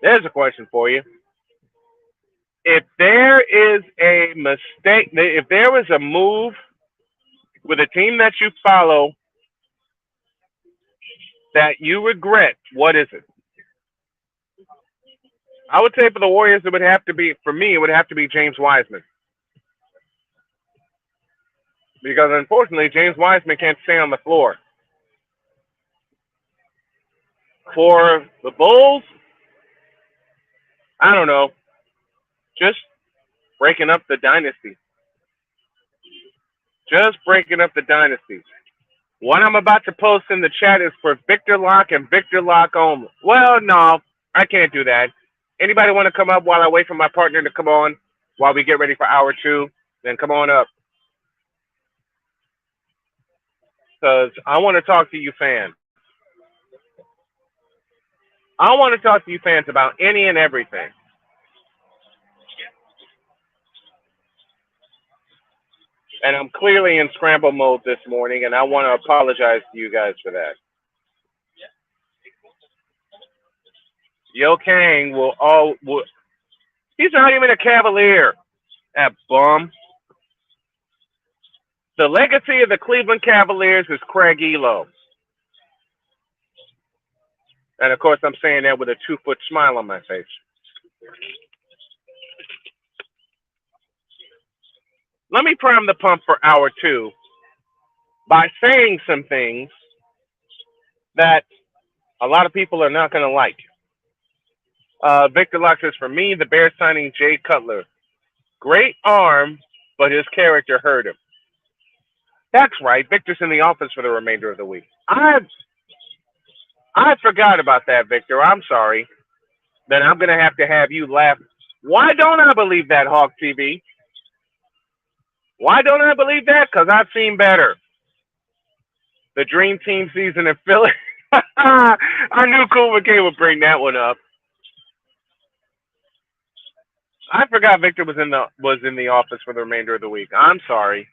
[SPEAKER 1] There's a question for you. If there is a mistake, if there was a move with a team that you follow that you regret, what is it? I would say for the Warriors, it would have to be James Wiseman. Because unfortunately, James Wiseman can't stay on the floor. For the Bulls, I don't know. Just breaking up the dynasty. Just breaking up the dynasty. What I'm about to post in the chat is for Victor Locke and Victor Locke only. Well, no, I can't do that. Anybody want to come up while I wait for my partner to come on while we get ready for hour 2? Then come on up. Because I want to talk to you fans. I want to talk to you fans about any and everything. And I'm clearly in scramble mode this morning, and I want to apologize to you guys for that. Yo Kang he's not even a Cavalier. That bum. The legacy of the Cleveland Cavaliers is Craig Elo. And of course, I'm saying that with a 2-foot smile on my face. let me prime the pump for hour 2 by saying some things that a lot of people are not going to like. Victor Locke says, for me, the Bears signing Jay Cutler. Great arm, but his character hurt him. That's right. Victor's in the office for the remainder of the week. I forgot about that, Victor. I'm sorry. Then I'm going to have you laugh. Why don't I believe that, Hawk TV? Why don't I believe that? Because I've seen better. The Dream Team season in Philly. I knew Cool McKay would bring that one up. I forgot Victor was in the office for the remainder of the week. I'm sorry.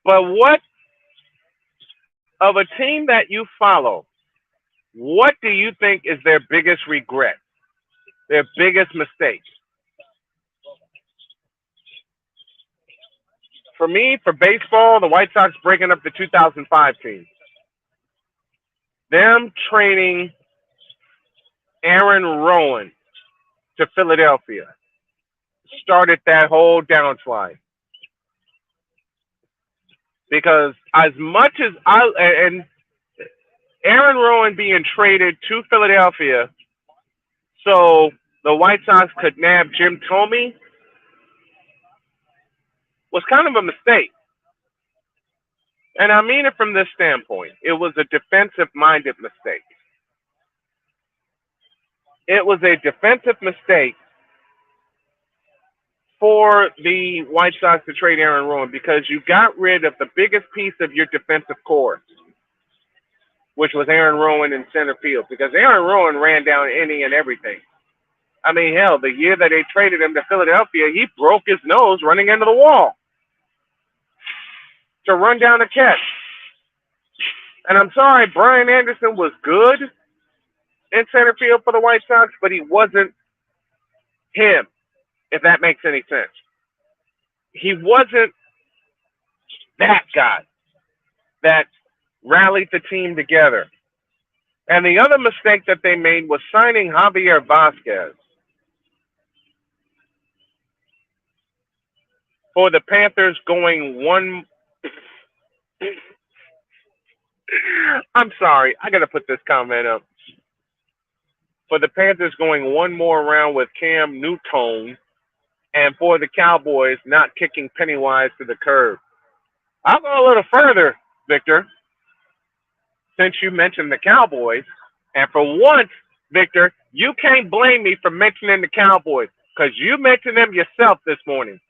[SPEAKER 1] But what of a team that you follow, what do you think is their biggest regret? Their biggest mistake? For me, for baseball, the White Sox breaking up the 2005 team. Them trading Aaron Rowan to Philadelphia started that whole downslide. Because as much as and Aaron Rowan being traded to Philadelphia so the White Sox could nab Jim Thome was kind of a mistake. And I mean it from this standpoint. It was a defensive-minded mistake. It was a defensive mistake for the White Sox to trade Aaron Rowan because you got rid of the biggest piece of your defensive core, which was Aaron Rowan in center field, because Aaron Rowan ran down any and everything. I mean, hell, the year that they traded him to Philadelphia, he broke his nose running into the wall to run down a catch. And I'm sorry, Brian Anderson was good in center field for the White Sox, but he wasn't him, if that makes any sense. He wasn't that guy that rallied the team together. And the other mistake that they made was signing Javier Vasquez for the Panthers going one. I'm sorry, I got to put this comment up. For the Panthers going one more round with Cam Newton, and for the Cowboys not kicking Pennywise to the curb. I'll go a little further, Victor, since you mentioned the Cowboys. And for once, Victor, you can't blame me for mentioning the Cowboys because you mentioned them yourself this morning.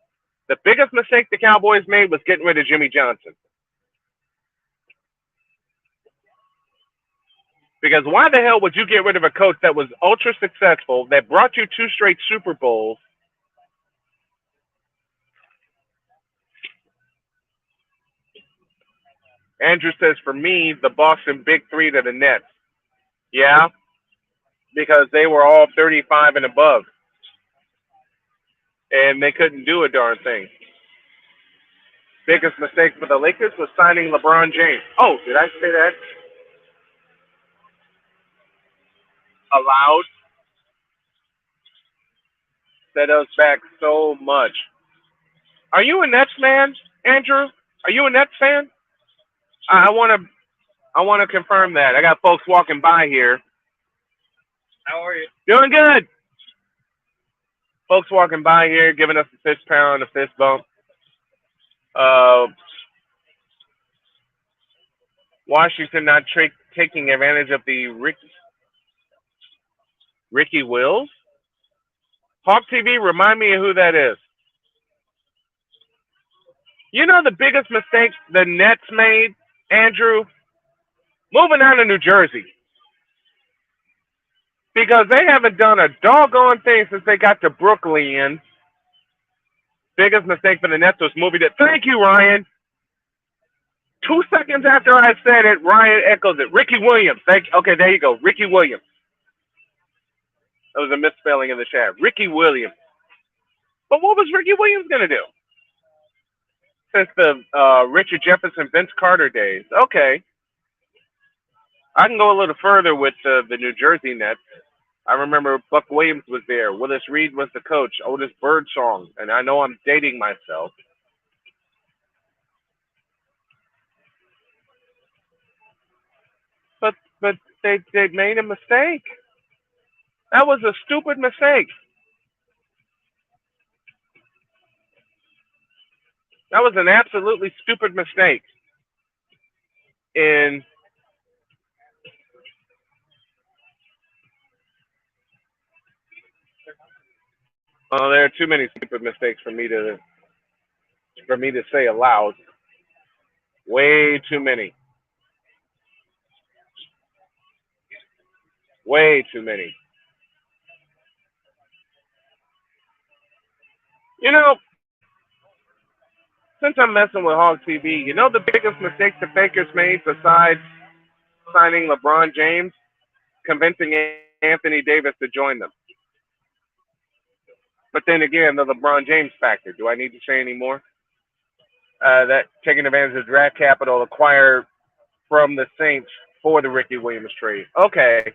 [SPEAKER 1] The biggest mistake the Cowboys made was getting rid of Jimmy Johnson. Because why the hell would you get rid of a coach that was ultra successful, that brought you 2 straight Super Bowls, Andrew says, for me, the Boston Big Three to the Nets. Yeah, because they were all 35 and above. And they couldn't do a darn thing. Biggest mistake for the Lakers was signing LeBron James. Oh, did I say that aloud? Set us back so much. Are you a Nets fan, Andrew? Are you a Nets fan? I want to confirm that. I got folks walking by here.
[SPEAKER 18] How are you?
[SPEAKER 1] Doing good. Folks walking by here, giving us a fist pound, a fist bump. Washington not taking advantage of the Ricky Wills. Hawk TV, remind me of who that is. You know the biggest mistake the Nets made, Andrew? Moving out of New Jersey. Because they haven't done a doggone thing since they got to Brooklyn. Biggest mistake for the Nets was moving to... Thank you, Ryan. 2 seconds after I said it, Ryan echoes it. Ricky Williams. Okay, there you go. Ricky Williams. That was a misspelling in the chat. Ricky Williams. But what was Ricky Williams going to do? Since the Richard Jefferson, Vince Carter days. Okay. I can go a little further with the New Jersey Nets. I remember Buck Williams was there. Willis Reed was the coach. Otis Birdsong. And I know I'm dating myself. But they made a mistake. That was a stupid mistake. That was an absolutely stupid mistake. And there are too many stupid mistakes for me to say aloud. Way too many. Way too many. You know, since I'm messing with Hog TV, you know the biggest mistake the Fakers made besides signing LeBron James? Convincing Anthony Davis to join them. But then again, the LeBron James factor. Do I need to say any more? That taking advantage of draft capital acquired from the Saints for the Ricky Williams trade. Okay.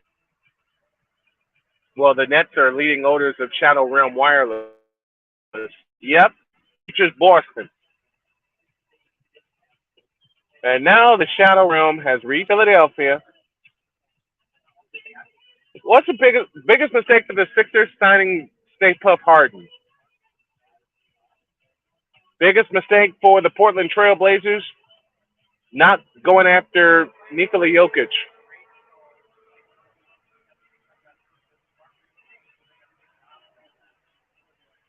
[SPEAKER 1] Well, the Nets are leading owners of Shadow Realm Wireless. Yep. Features Boston. And now the Shadow Realm has reached Philadelphia. What's the biggest mistake for the Sixers signing Stay Puft Harden? Biggest mistake for the Portland Trail Blazers? Not going after Nikola Jokic.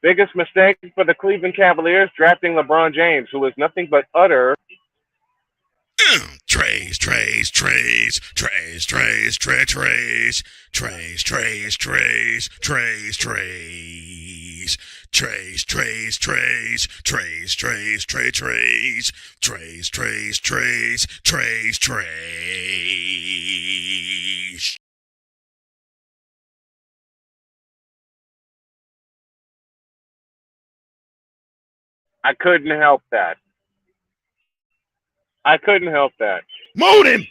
[SPEAKER 1] Biggest mistake for the Cleveland Cavaliers? Drafting LeBron James, who is nothing but utter
[SPEAKER 7] Trays.
[SPEAKER 1] I couldn't help that. I couldn't help that.
[SPEAKER 2] Moaning!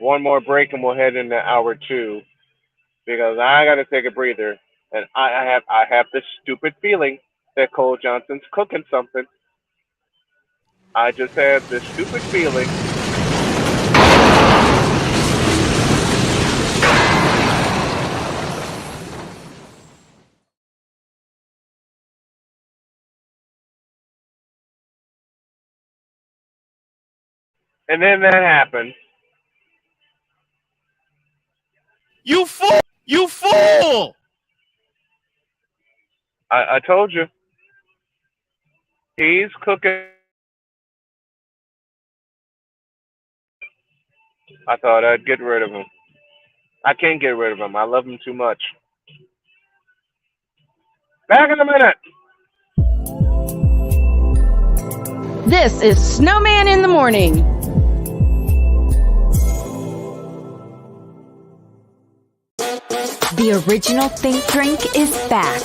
[SPEAKER 1] One more break and we'll head into hour 2 because I got to take a breather, and I have this stupid feeling that Cole Johnson's cooking something. I just have this stupid feeling. And then that happened.
[SPEAKER 2] You fool! You fool!
[SPEAKER 1] I told you. He's cooking. I thought I'd get rid of him. I can't get rid of him. I love him too much. Back in a minute.
[SPEAKER 4] This is Snowman in the Morning.
[SPEAKER 8] The original Think Drink is back.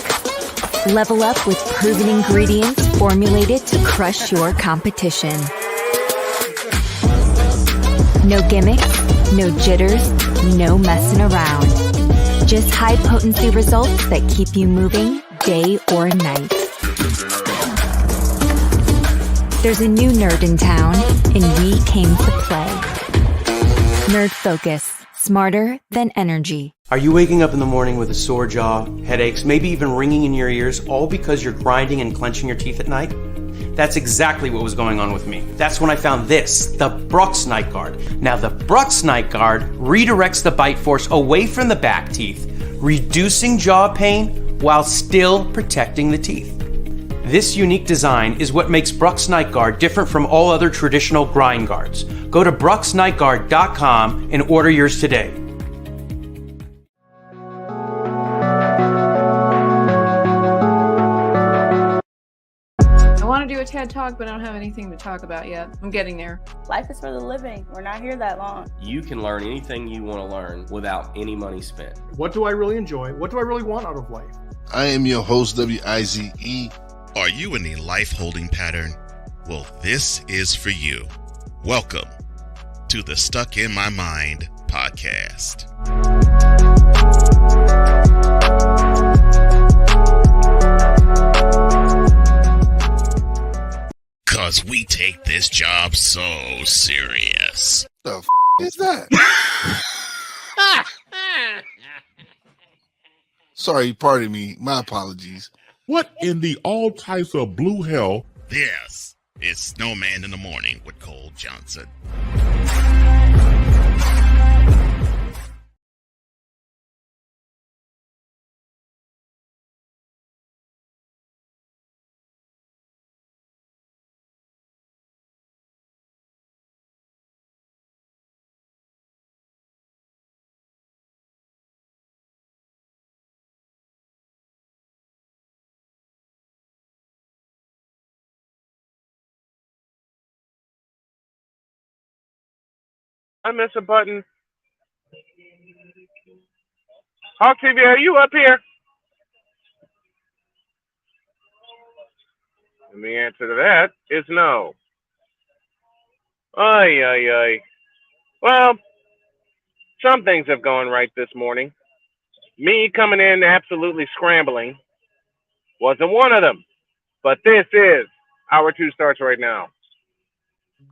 [SPEAKER 8] Level up with proven ingredients formulated to crush your competition. No gimmicks, no jitters, no messing around. Just high potency results that keep you moving day or night. There's a new nerd in town, and we came to play. Nerd Focus, smarter than energy.
[SPEAKER 12] Are you waking up in the morning with a sore jaw, headaches, maybe even ringing in your ears, all because you're grinding and clenching your teeth at night? That's exactly what was going on with me. That's when I found this, the Brooks Night Guard. Now, the Brooks Night Guard redirects the bite force away from the back teeth, reducing jaw pain while still protecting the teeth. This unique design is what makes Brooks Night Guard different from all other traditional grind guards. Go to brooksnightguard.com and order yours today.
[SPEAKER 13] I want to do a TED Talk, but I don't have anything to talk about yet. I'm getting there.
[SPEAKER 14] Life is for the living. We're not here that long.
[SPEAKER 15] You can learn anything you want to learn without any money spent.
[SPEAKER 16] What do I really enjoy? What do I really want out of life?
[SPEAKER 17] I am your host, WIZE,
[SPEAKER 7] Are you in a life-holding pattern? Well, this is for you. Welcome to the Stuck in My Mind podcast. Cause we take this job so serious.
[SPEAKER 17] The f is that? Sorry, pardon me. My apologies.
[SPEAKER 11] What in the all types of blue hell?
[SPEAKER 7] This is Snowman in the Morning with Cole Johnson.
[SPEAKER 1] I miss a button. Hawk TV, are you up here? And the answer to that is no. Ay, ay, ay. Well, some things have gone right this morning. Me coming in absolutely scrambling wasn't one of them. But this is Hour 2 starts right now.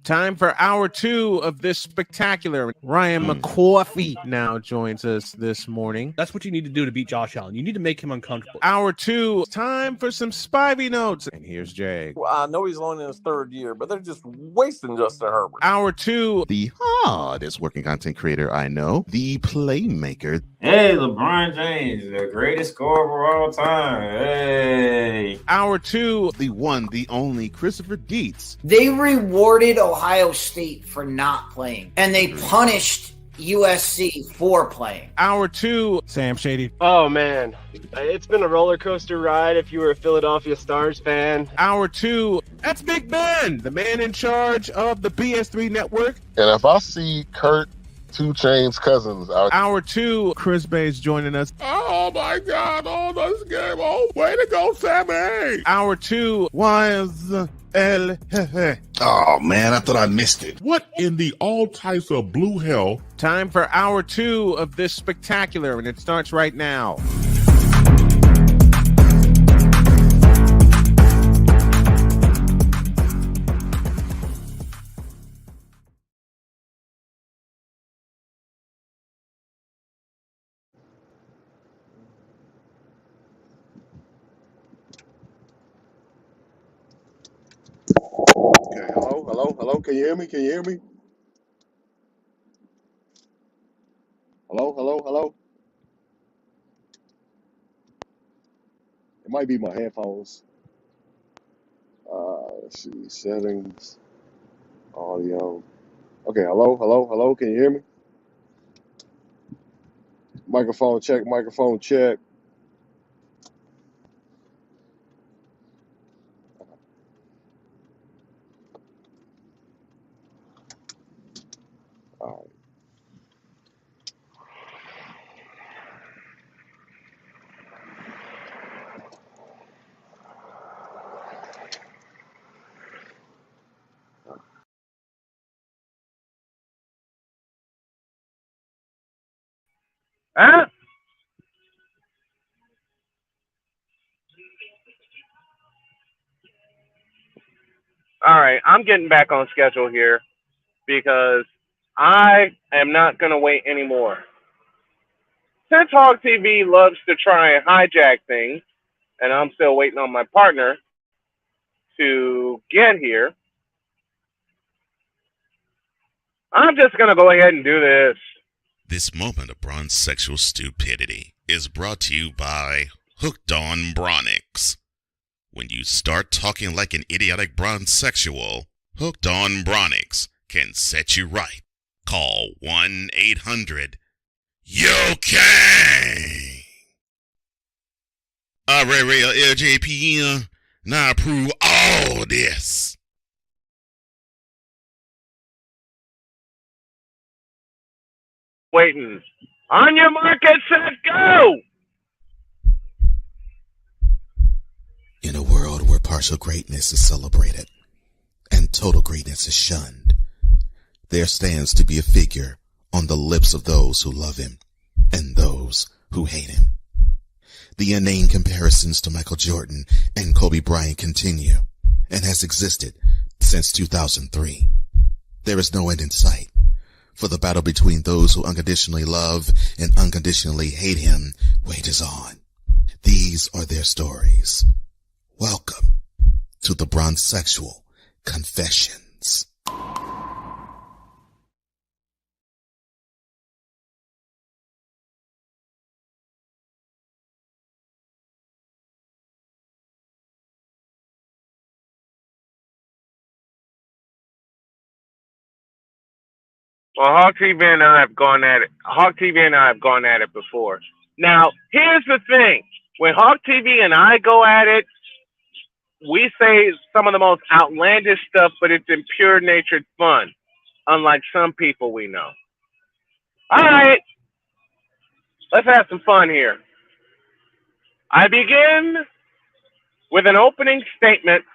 [SPEAKER 19] Time for hour 2 of this spectacular. Ryan McCoffey now joins us this morning.
[SPEAKER 20] That's what you need to do to beat Josh Allen. You need to make him uncomfortable.
[SPEAKER 19] Hour 2, time for some Spivey notes. And here's Jay.
[SPEAKER 21] Well, I know he's only in his third year, but they're just wasting Justin Herbert.
[SPEAKER 19] Hour 2,
[SPEAKER 2] the hardest working content creator I know, the playmaker.
[SPEAKER 22] Hey, LeBron James, the greatest scorer of all time. Hey.
[SPEAKER 19] Hour 2,
[SPEAKER 2] the one, the only Christopher Dietz.
[SPEAKER 23] They rewarded Ohio State for not playing, and they punished USC for playing.
[SPEAKER 19] Hour 2, Sam Shady.
[SPEAKER 24] Oh, man. It's been a roller coaster ride if you were a Philadelphia Stars fan.
[SPEAKER 19] Hour 2, that's Big Ben, the man in charge of the BS3 network.
[SPEAKER 17] And if I see Kurt 2 Chainz Cousins out.
[SPEAKER 19] Hour 2, Chris Bay's joining us.
[SPEAKER 11] Oh my God! Oh, this game! Oh, way to go, Sammy!
[SPEAKER 19] Hour 2, was El Jefe.
[SPEAKER 9] Oh man, I thought I missed it.
[SPEAKER 11] What in the all types of blue hell?
[SPEAKER 19] Time for hour 2 of this spectacular, and it starts right now.
[SPEAKER 9] Okay, hello. Can you hear me? Hello. It might be my headphones. Let's see, settings, audio. Okay, hello. Can you hear me? Microphone check. All right.
[SPEAKER 1] Huh? All right, I'm getting back on schedule here because I am not going to wait anymore. Since Hog TV loves to try and hijack things, and I'm still waiting on my partner to get here, I'm just going to go ahead and do this.
[SPEAKER 7] This moment of bronze sexual stupidity is brought to you by Hooked on Bronix. When you start talking like an idiotic bronze sexual, Hooked on Bronix can set you right. Call 1-800-YO-KANG. LJPN, now approve all this.
[SPEAKER 1] Waiting. On your mark, get set, go!
[SPEAKER 25] In a world where
[SPEAKER 7] partial greatness is celebrated and total greatness is shunned, there stands to be a figure on the lips of those who love him and those who hate him. The inane comparisons to Michael Jordan and Kobe Bryant continue and has existed since 2003. There is no end in sight, for the battle between those who unconditionally love and unconditionally hate him wages on. These are their stories. Welcome to the Bronzexual Confessions.
[SPEAKER 1] Well, Hawk TV and I have gone at it. Hawk TV and I have gone at it before. Now, here's the thing. When Hawk TV and I go at it, we say some of the most outlandish stuff, but it's in pure natured fun, unlike some people we know. All right, let's have some fun here. I begin with an opening statement,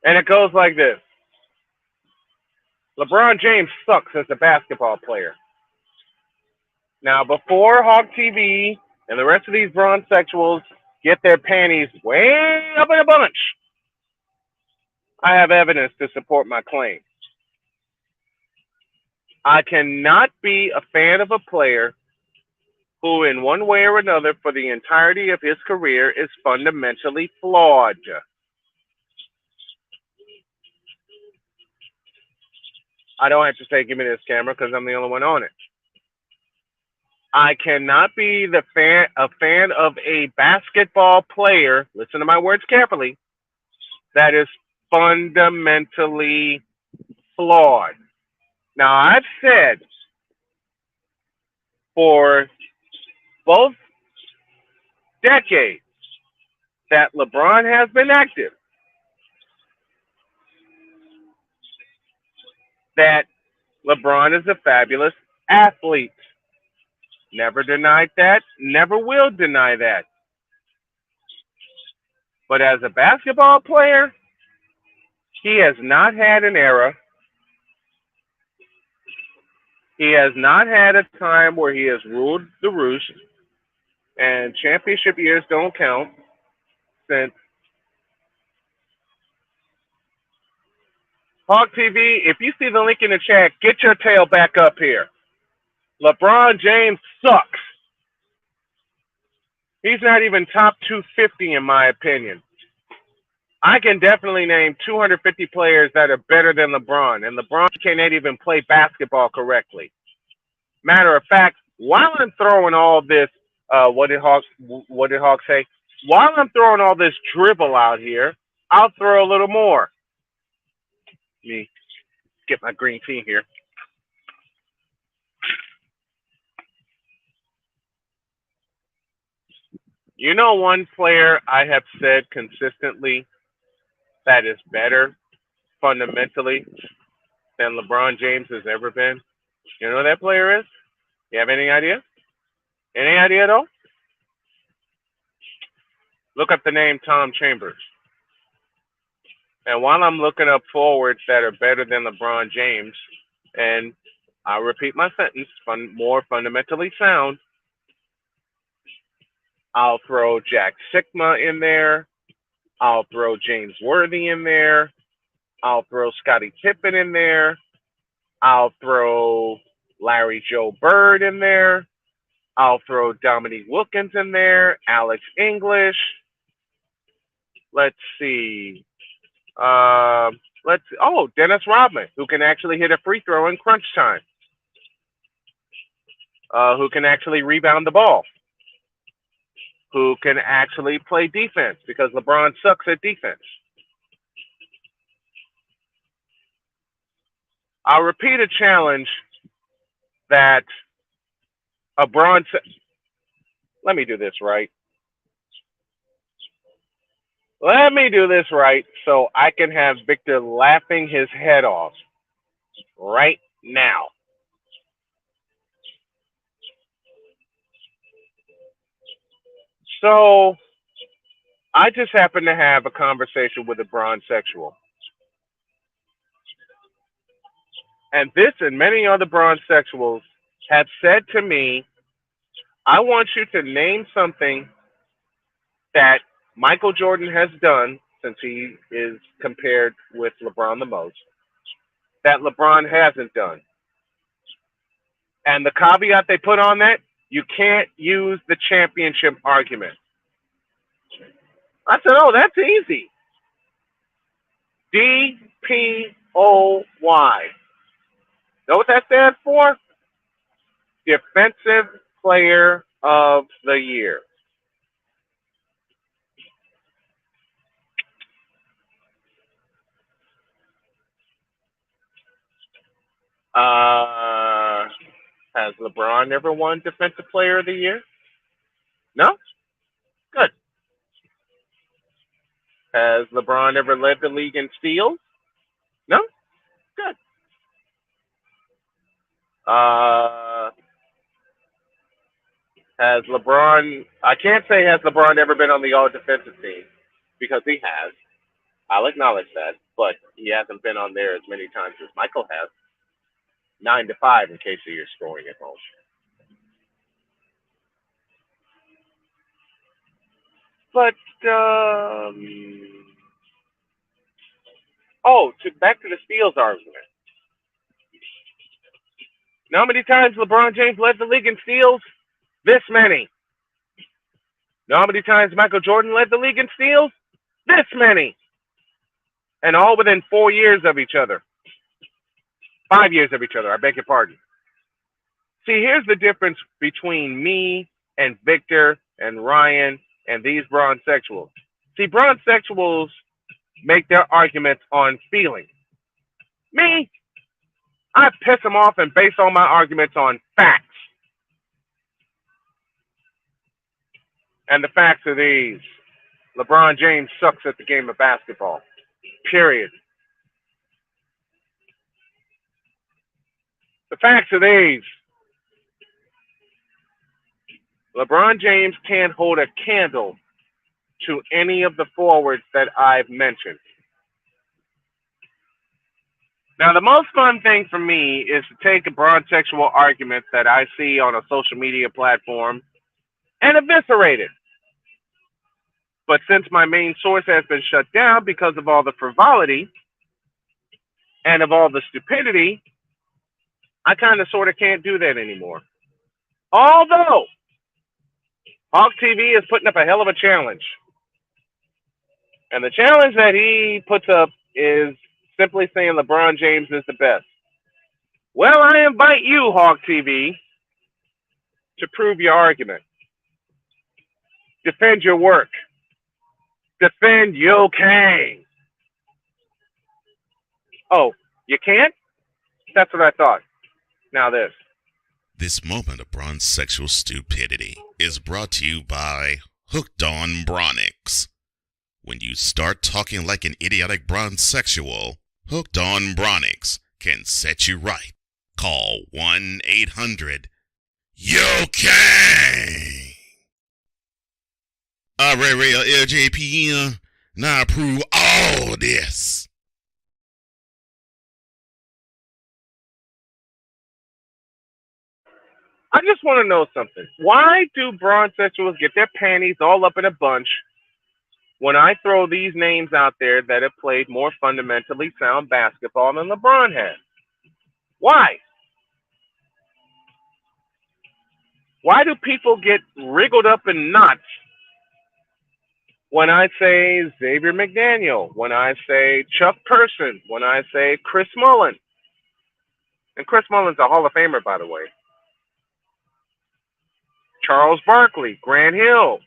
[SPEAKER 1] and it goes like this. LeBron James sucks as a basketball player. Now, before Hawk TV and the rest of these bronzexuals get their panties way up in a bunch, I have evidence to support my claim. I cannot be a fan of a player who, in one way or another, for the entirety of his career, is fundamentally flawed. I don't have to say, give me this camera, because I'm the only one on it. I cannot be a fan of a basketball player, listen to my words carefully, that is fundamentally flawed. Now, I've said for both decades that LeBron has been active, that LeBron is a fabulous athlete. Never denied that, never will deny that. But as a basketball player, he has not had an era. He has not had a time where he has ruled the roost, and championship years don't count since Hawk TV, if you see the link in the chat, get your tail back up here. LeBron James sucks. He's not even top 250 in my opinion. I can definitely name 250 players that are better than LeBron, and LeBron can't even play basketball correctly. Matter of fact, while I'm throwing all this, what did Hawk say? While I'm throwing all this dribble out here, I'll throw a little more. Let me get my green tea here. You know one player I have said consistently that is better fundamentally than LeBron James has ever been? You know who that player is? You have any idea? Any idea at all? Look up the name Tom Chambers. And while I'm looking up forwards that are better than LeBron James, and I'll repeat my sentence, more fundamentally sound, I'll throw Jack Sigma in there. I'll throw James Worthy in there. I'll throw Scottie Pippen in there. I'll throw Larry Joe Bird in there. I'll throw Dominique Wilkins in there. Alex English. Let's see. Dennis Rodman, who can actually hit a free throw in crunch time. Who can actually rebound the ball. Who can actually play defense, because LeBron sucks at defense. I'll repeat a challenge that let me do this right. Let me do this right so I can have Victor laughing his head off right now. So I just happened to have a conversation with a bronze sexual. And this and many other bronze sexuals have said to me, I want you to name something that Michael Jordan has done since he is compared with LeBron the most that LeBron hasn't done. And the caveat they put on that, you can't use the championship argument. I said, oh, that's easy. DPOY. Know what that stands for? Defensive Player of the Year. Has LeBron ever won Defensive Player of the Year? No? Good. Has LeBron ever led the league in steals? No? Good. Has LeBron, I can't say has LeBron ever been on the all defensive team because he has. I'll acknowledge that, but he hasn't been on there as many times as Michael has. 9-5 in case you're scoring at home. But, back to the steals argument. Now, how many times LeBron James led the league in steals? This many. Now, how many times Michael Jordan led the league in steals? This many. And all within 4 years of each other. 5 years of each other, I beg your pardon. See, here's the difference between me and Victor and Ryan and these bronze sexuals. See, bronze sexuals make their arguments on feeling. Me, I piss them off and base all my arguments on facts. And the facts are these. LeBron James sucks at the game of basketball. Period. The facts are these. LeBron James can't hold a candle to any of the forwards that I've mentioned. Now, the most fun thing for me is to take a broad sexual argument that I see on a social media platform and eviscerate it. But since my main source has been shut down because of all the frivolity and of all the stupidity, I kind of sort of can't do that anymore. Although, Hawk TV is putting up a hell of a challenge. And the challenge that he puts up is simply saying LeBron James is the best. Well, I invite you, Hawk TV, to prove your argument. Defend your work. Defend your king. Oh, you can't? That's what I thought. Now this.
[SPEAKER 7] This moment of bronze sexual stupidity is brought to you by Hooked on Bronix. When you start talking like an idiotic bronze sexual, Hooked on Bronix can set you right. Call 1-800-YO-KANG. Real LJPN, now approve all this.
[SPEAKER 1] I just want to know something. Why do bronze sexuals get their panties all up in a bunch when I throw these names out there that have played more fundamentally sound basketball than LeBron has? Why? Why do people get wriggled up in knots when I say Xavier McDaniel, when I say Chuck Person, when I say Chris Mullin? And Chris Mullin's a Hall of Famer, by the way. Charles Barkley, Grant Hill,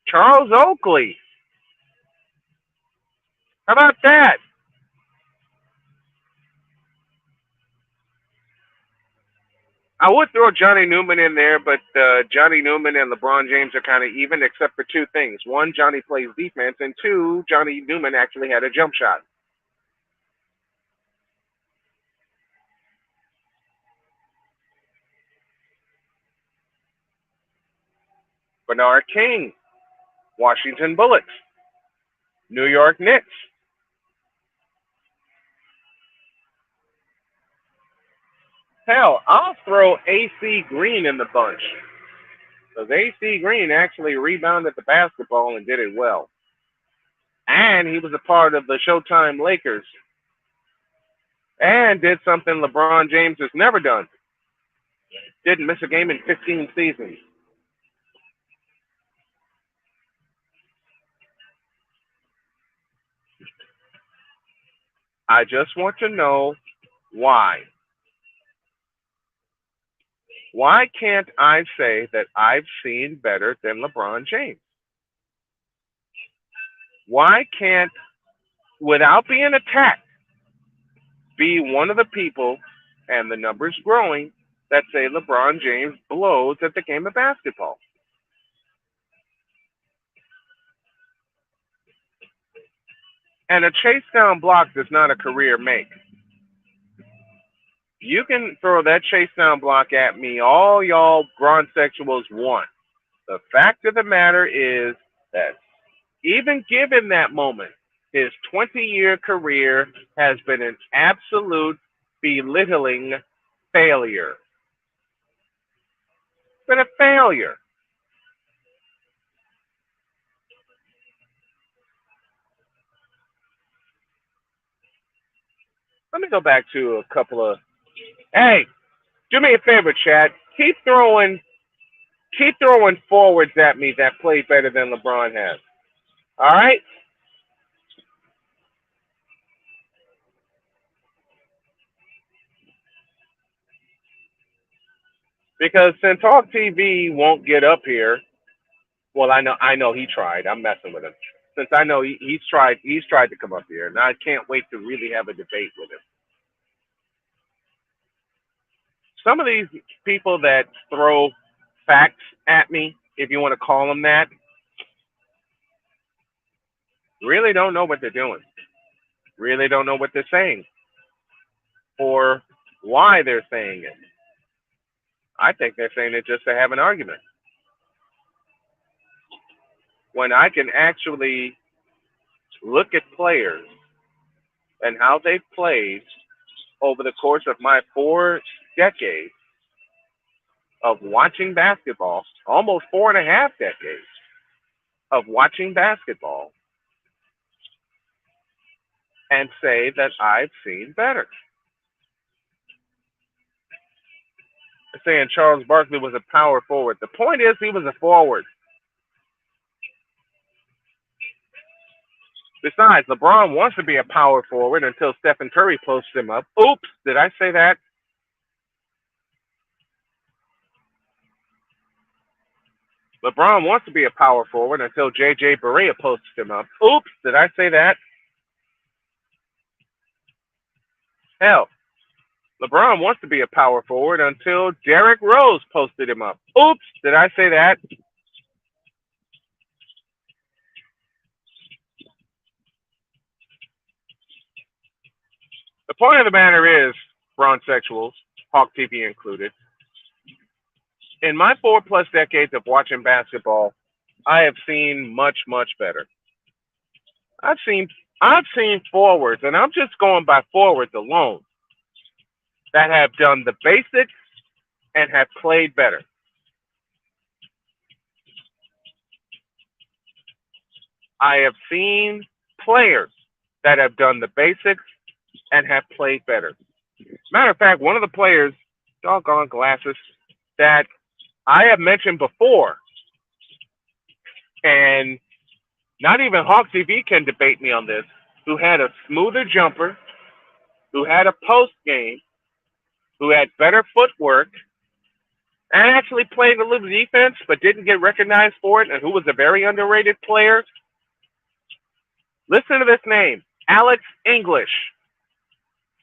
[SPEAKER 1] Charles Oakley. How about that? I would throw Johnny Newman in there, but Johnny Newman and LeBron James are kind of even, except for two things. One, Johnny plays defense, and two, Johnny Newman actually had a jump shot. Bernard King, Washington Bullets, New York Knicks. Hell, I'll throw AC Green in the bunch. Because AC Green actually rebounded the basketball and did it well. And he was a part of the Showtime Lakers. And did something LeBron James has never done. Didn't miss a game in 15 seasons. I just want to know why. Why can't I say that I've seen better than LeBron James? Why can't, without being attacked, be one of the people, and the numbers growing, that say LeBron James blows at the game of basketball? And a chase down block does not a career make. You can throw that chase down block at me all y'all bronzexuals want. The fact of the matter is that even given that moment, his 20-year career has been an absolute belittling failure. It's been a failure. Let me go back to a couple of. Hey, do me a favor, Chad. Keep throwing forwards at me that play better than LeBron has. All right? Because since Talk TV won't get up here, well, I know he tried. I'm messing with him. Since I know he's tried to come up here, and I can't wait to really have a debate with him. Some of these people that throw facts at me, if you want to call them that, really don't know what they're doing. Really don't know what they're saying or why they're saying it. I think they're saying it just to have an argument. When I can actually look at players and how they've played over the course of my 4 decades of watching basketball, almost 4.5 decades of watching basketball, and say that I've seen better. Saying Charles Barkley was a power forward. The point is he was a forward. Besides, LeBron wants to be a power forward until Stephen Curry posts him up. Oops, did I say that? LeBron wants to be a power forward until J.J. Barea posts him up. Oops, did I say that? Hell, LeBron wants to be a power forward until Derrick Rose posted him up. Oops, did I say that? The point of the matter is, bronzexuals, Hawk TV included, in my 4+ decades of watching basketball, I have seen much, much better. I've seen forwards, and I'm just going by forwards alone, that have done the basics and have played better. I have seen players that have done the basics and have played better. Matter of fact, one of the players, doggone glasses, that I have mentioned before, and not even Hawk TV can debate me on this, who had a smoother jumper, who had a post game, who had better footwork, and actually played a little defense but didn't get recognized for it, and who was a very underrated player. Listen to this name, Alex English,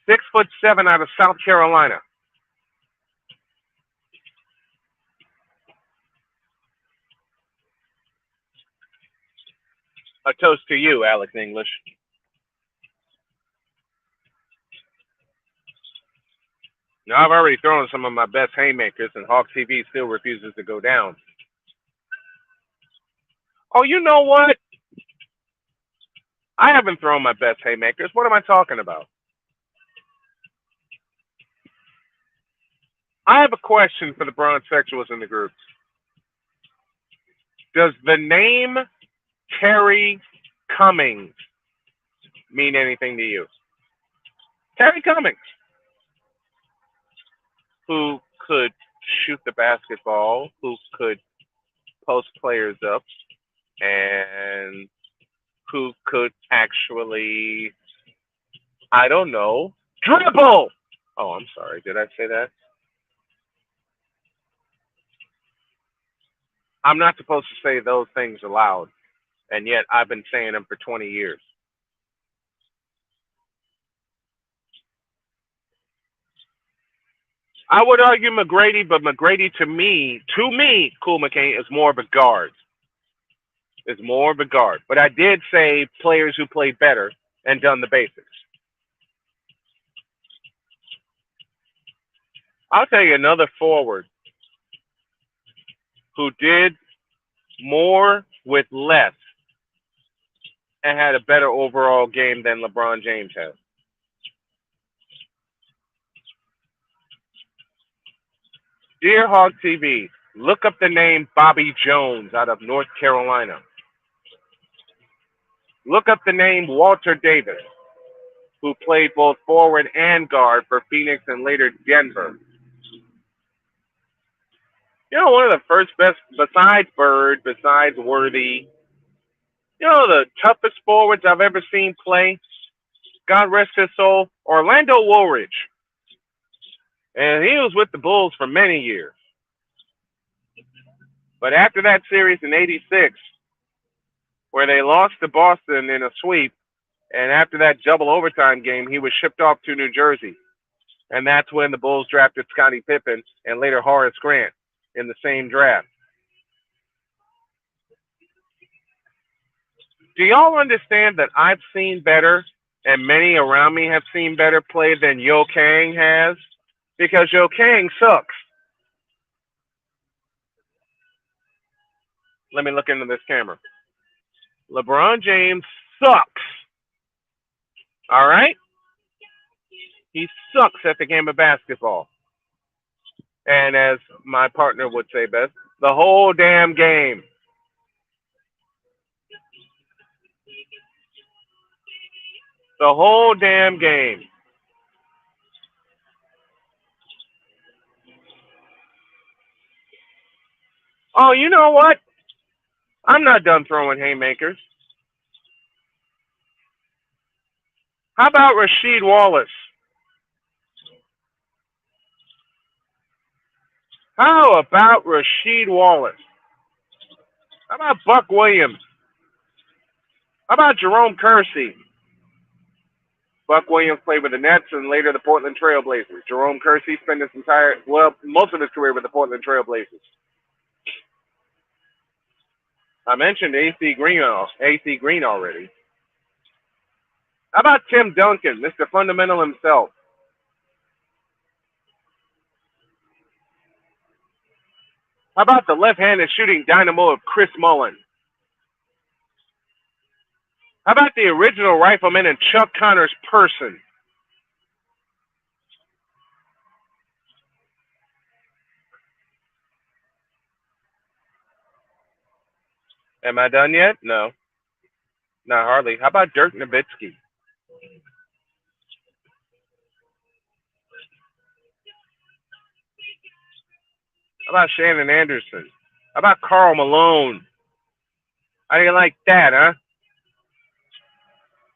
[SPEAKER 1] 6'7" out of South Carolina. A toast to you, Alex English. Now, I've already thrown some of my best haymakers, and Hawk TV still refuses to go down. Oh, you know what? I haven't thrown my best haymakers. What am I talking about? I have a question for the bronze sexuals in the group. Does the name Terry Cummings mean anything to you? Terry Cummings, who could shoot the basketball, who could post players up, and who could actually, I don't know, dribble. Oh, I'm sorry. Did I say that? I'm not supposed to say those things aloud, and yet I've been saying them for 20 years. I would argue McGrady, but McGrady to me, Cool McCain is more of a guard. Is more of a guard. But I did say players who play better and done the basics. I'll tell you another forward who did more with less and had a better overall game than LeBron James has. Dear Hog TV, look up the name Bobby Jones out of North Carolina. Look up the name Walter Davis, who played both forward and guard for Phoenix and later Denver. You know, one of the first best, besides Bird, besides Worthy, you know, the toughest forwards I've ever seen play, God rest his soul, Orlando Woolridge. And he was with the Bulls for many years. But after that series in '86, where they lost to Boston in a sweep, and after that double overtime game, he was shipped off to New Jersey. And that's when the Bulls drafted Scottie Pippen and later Horace Grant in the same draft. Do y'all understand that I've seen better, and many around me have seen better play than Yo Kang has? Because Yo Kang sucks. Let me look into this camera. LeBron James sucks. All right? He sucks at the game of basketball. And as my partner would say best, the whole damn game. The whole damn game. Oh, you know what? I'm not done throwing haymakers. How about Rasheed Wallace? How about Rasheed Wallace? How about Buck Williams? How about Jerome Kersey? Buck Williams played with the Nets and later the Portland Trail Blazers. Jerome Kersey spent most of his career with the Portland Trail Blazers. I mentioned AC Green already. How about Tim Duncan, Mr. Fundamental himself? How about the left-handed shooting dynamo of Chris Mullin? How about the original rifleman and Chuck Connors' person? Am I done yet? No. Not hardly. How about Dirk Nowitzki? How about Shannon Anderson? How about Karl Malone? How do you like that, huh?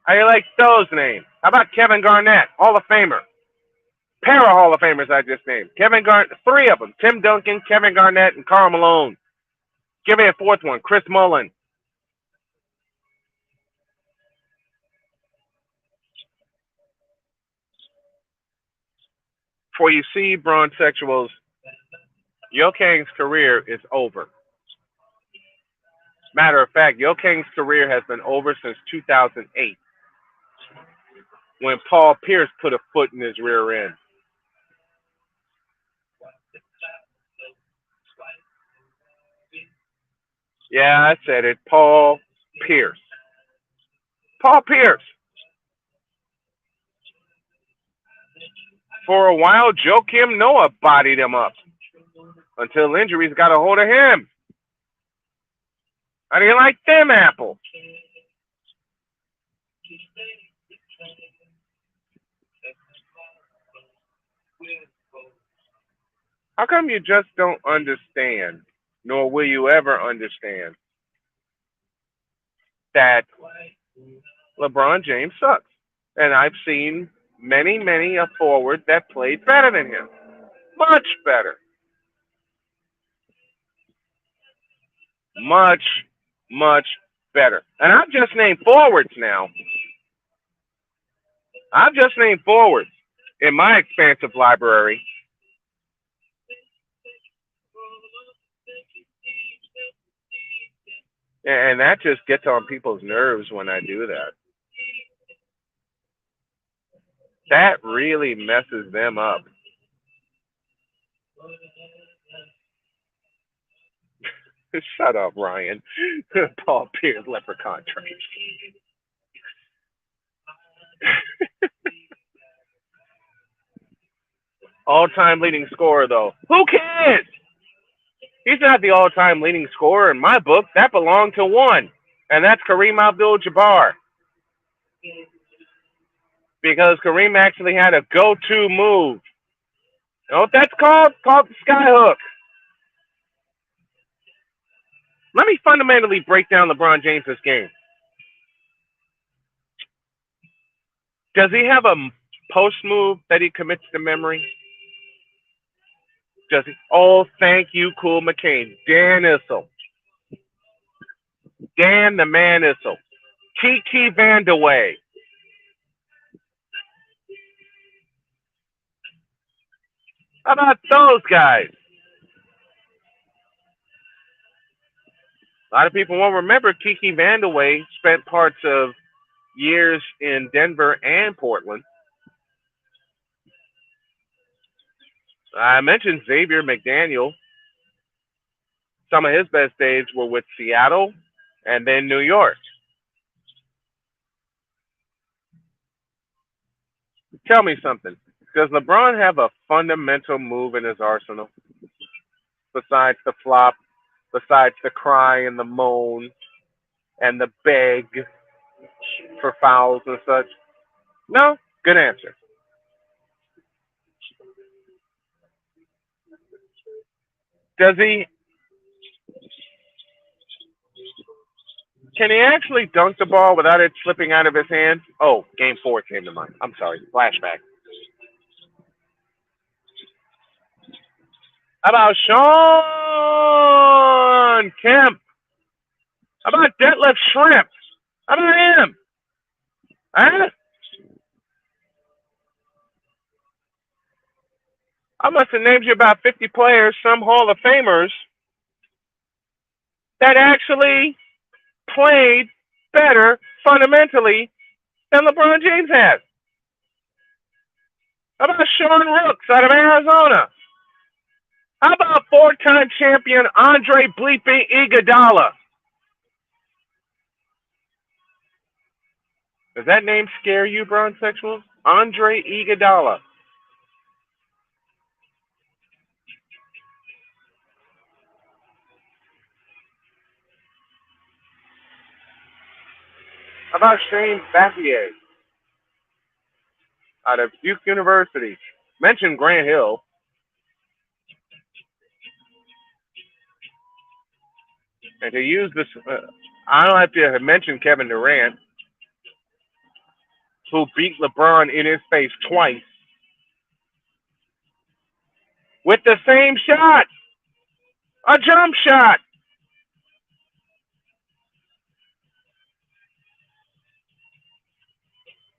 [SPEAKER 1] How do you like those names? How about Kevin Garnett, Hall of Famer? Pair of Hall of Famers I just named. Kevin Garnett, three of them. Tim Duncan, Kevin Garnett, and Karl Malone. Give me a fourth one, Chris Mullin. For you see, bronze sexuals, Yo Kang's career is over. Matter of fact, Yo Kang's career has been over since 2008, when Paul Pierce put a foot in his rear end. Yeah, I said it. Paul Pierce. Paul Pierce. For a while, Joakim Noah bodied him up until injuries got a hold of him. How do you like them apples? How come you just don't understand, nor will you ever understand, that LeBron James sucks? And I've seen many a forward that played better than him. Much better. Much better. And I've just named forwards now. I've just named forwards in my expansive library. And that just gets on people's nerves when I do that. That really messes them up. Shut up, Ryan. Paul Pierce, leprechaun train. All-time leading scorer, though. Who cares? He's not the all-time leading scorer in my book. That belonged to one, and that's Kareem Abdul-Jabbar. Because Kareem actually had a go-to move. You know what that's called? It's called the skyhook. Let me fundamentally break down LeBron James' game. Does he have a post move that he commits to memory? Does he? Oh, thank you, Cool McCain. Dan Issel. Dan the Man Issel. Kiki Vandeweghe. How about those guys? A lot of people won't remember Kiki Vandeweghe spent parts of years in Denver and Portland. I mentioned Xavier McDaniel. Some of his best days were with Seattle and then New York. Tell me something. Does LeBron have a fundamental move in his arsenal? Besides the flop, besides the cry and the moan and the beg for fouls and such? No? Good answer. Does he? Can he actually dunk the ball without it slipping out of his hand? Oh, game 4 came to mind. I'm sorry. Flashback. How about Sean Kemp? How about Detlef Schrempf? How about him? Huh? I must have named you about 50 players, some Hall of Famers, that actually played better fundamentally than LeBron James has. How about Sean Rooks out of Arizona? How about 4-time champion Andre Bleeping Iguodala? Does that name scare you, bronsexuals? Andre Iguodala. How about Shane Battier out of Duke University? Mention Grant Hill. And to use this, I don't have to mention Kevin Durant, who beat LeBron in his face twice with the same shot, a jump shot.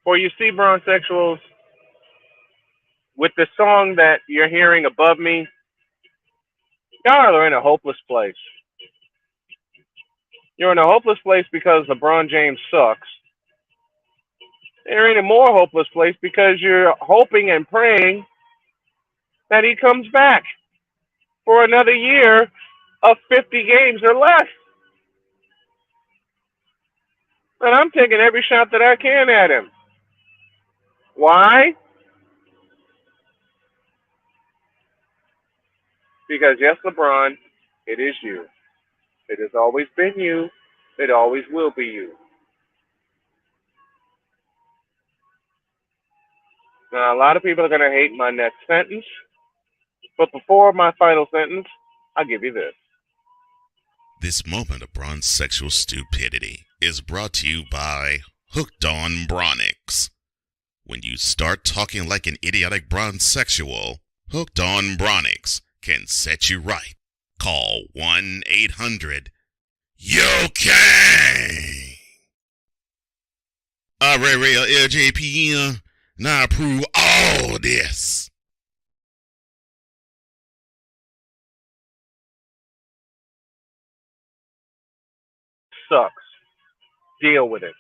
[SPEAKER 1] For you see, bronsexuals, with the song that you're hearing above me, y'all are in a hopeless place. You're in a hopeless place because LeBron James sucks. You're in a more hopeless place because you're hoping and praying that he comes back for another year of 50 games or less. And I'm taking every shot that I can at him. Why? Because yes, LeBron, it is you. It has always been you. It always will be you. Now, a lot of people are going to hate my next sentence, but before my final sentence, I'll give you this.
[SPEAKER 7] This moment of bronze sexual stupidity is brought to you by Hooked on Bronix. When you start talking like an idiotic bronze sexual, Hooked on Bronix can set you right. Call 1-800-YOKAY. Real LJPN, now approve all this.
[SPEAKER 1] Sucks. Deal with it.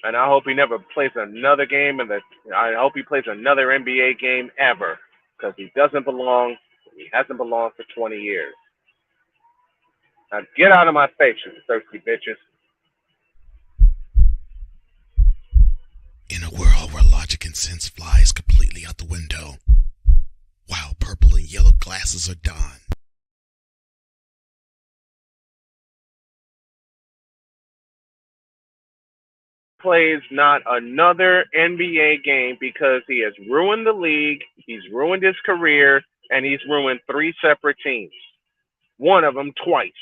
[SPEAKER 1] And I hope he never plays another game, I hope he plays another NBA game ever, because he doesn't belong. He hasn't belonged for 20 years. Now get out of my face, you thirsty bitches.
[SPEAKER 7] In a world where logic and sense flies completely out the window, while purple and yellow glasses are donned,
[SPEAKER 1] Plays not another NBA game because he has ruined the league, he's ruined his career, and he's ruined 3 separate teams. One of them twice.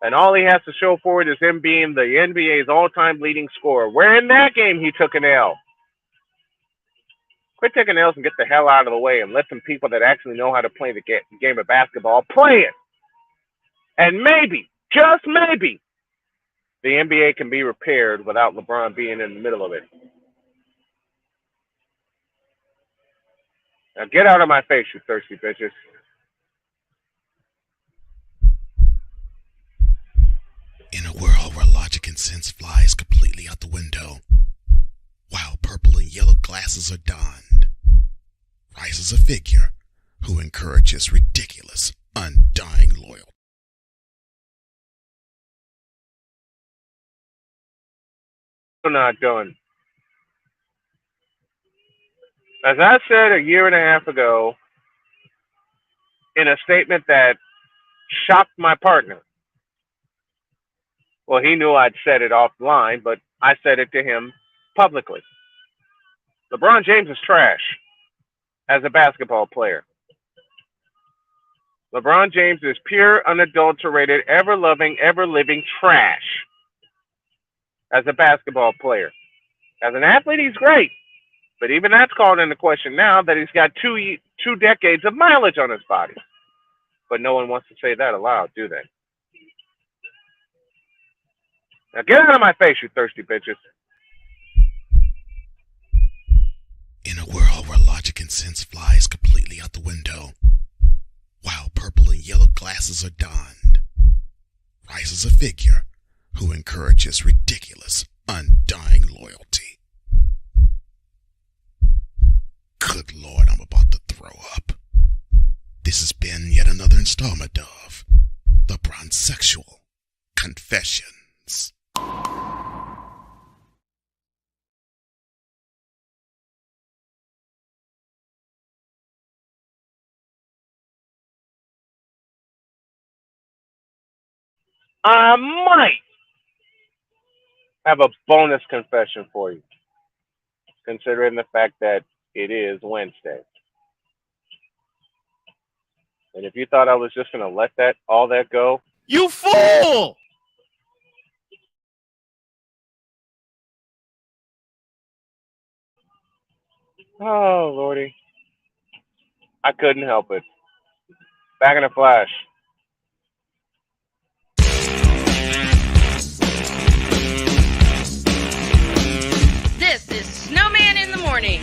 [SPEAKER 1] And all he has to show for it is him being the NBA's all-time leading scorer. Where in that game he took an L. Quit taking L's and get the hell out of the way and let some people that actually know how to play the game of basketball play it. And maybe, just maybe, the NBA can be repaired without LeBron being in the middle of it. Now get out of my face, you thirsty bitches.
[SPEAKER 7] in a world where logic and sense flies completely out the window, while purple and yellow glasses are donned, rises a figure who encourages ridiculous, undying loyalty.
[SPEAKER 1] Still not done. As I said a year and a half ago, in a statement that shocked my partner. Well, he knew I'd said it offline, but I said it to him publicly. LeBron James is trash as a basketball player. LeBron James is pure, unadulterated, ever-loving, ever-living trash as a basketball player. As an athlete, he's great. But even that's called into question now that he's got two decades of mileage on his body. But no one wants to say that aloud, do they? Now get out of my face, you thirsty bitches.
[SPEAKER 7] In a world where logic and sense flies completely out the window, while purple and yellow glasses are donned, rises a figure who encourages ridiculous, undying loyalty. Good Lord, I'm about to throw up. This has been yet another installment of The Bronzexual Confessions.
[SPEAKER 1] I might have a bonus confession for you, considering the fact that it is Wednesday. And if you thought I was just going to let all that go,
[SPEAKER 19] you fool!
[SPEAKER 1] Oh, Lordy. I couldn't help it. Back in a flash.
[SPEAKER 3] This is Snowman in the morning.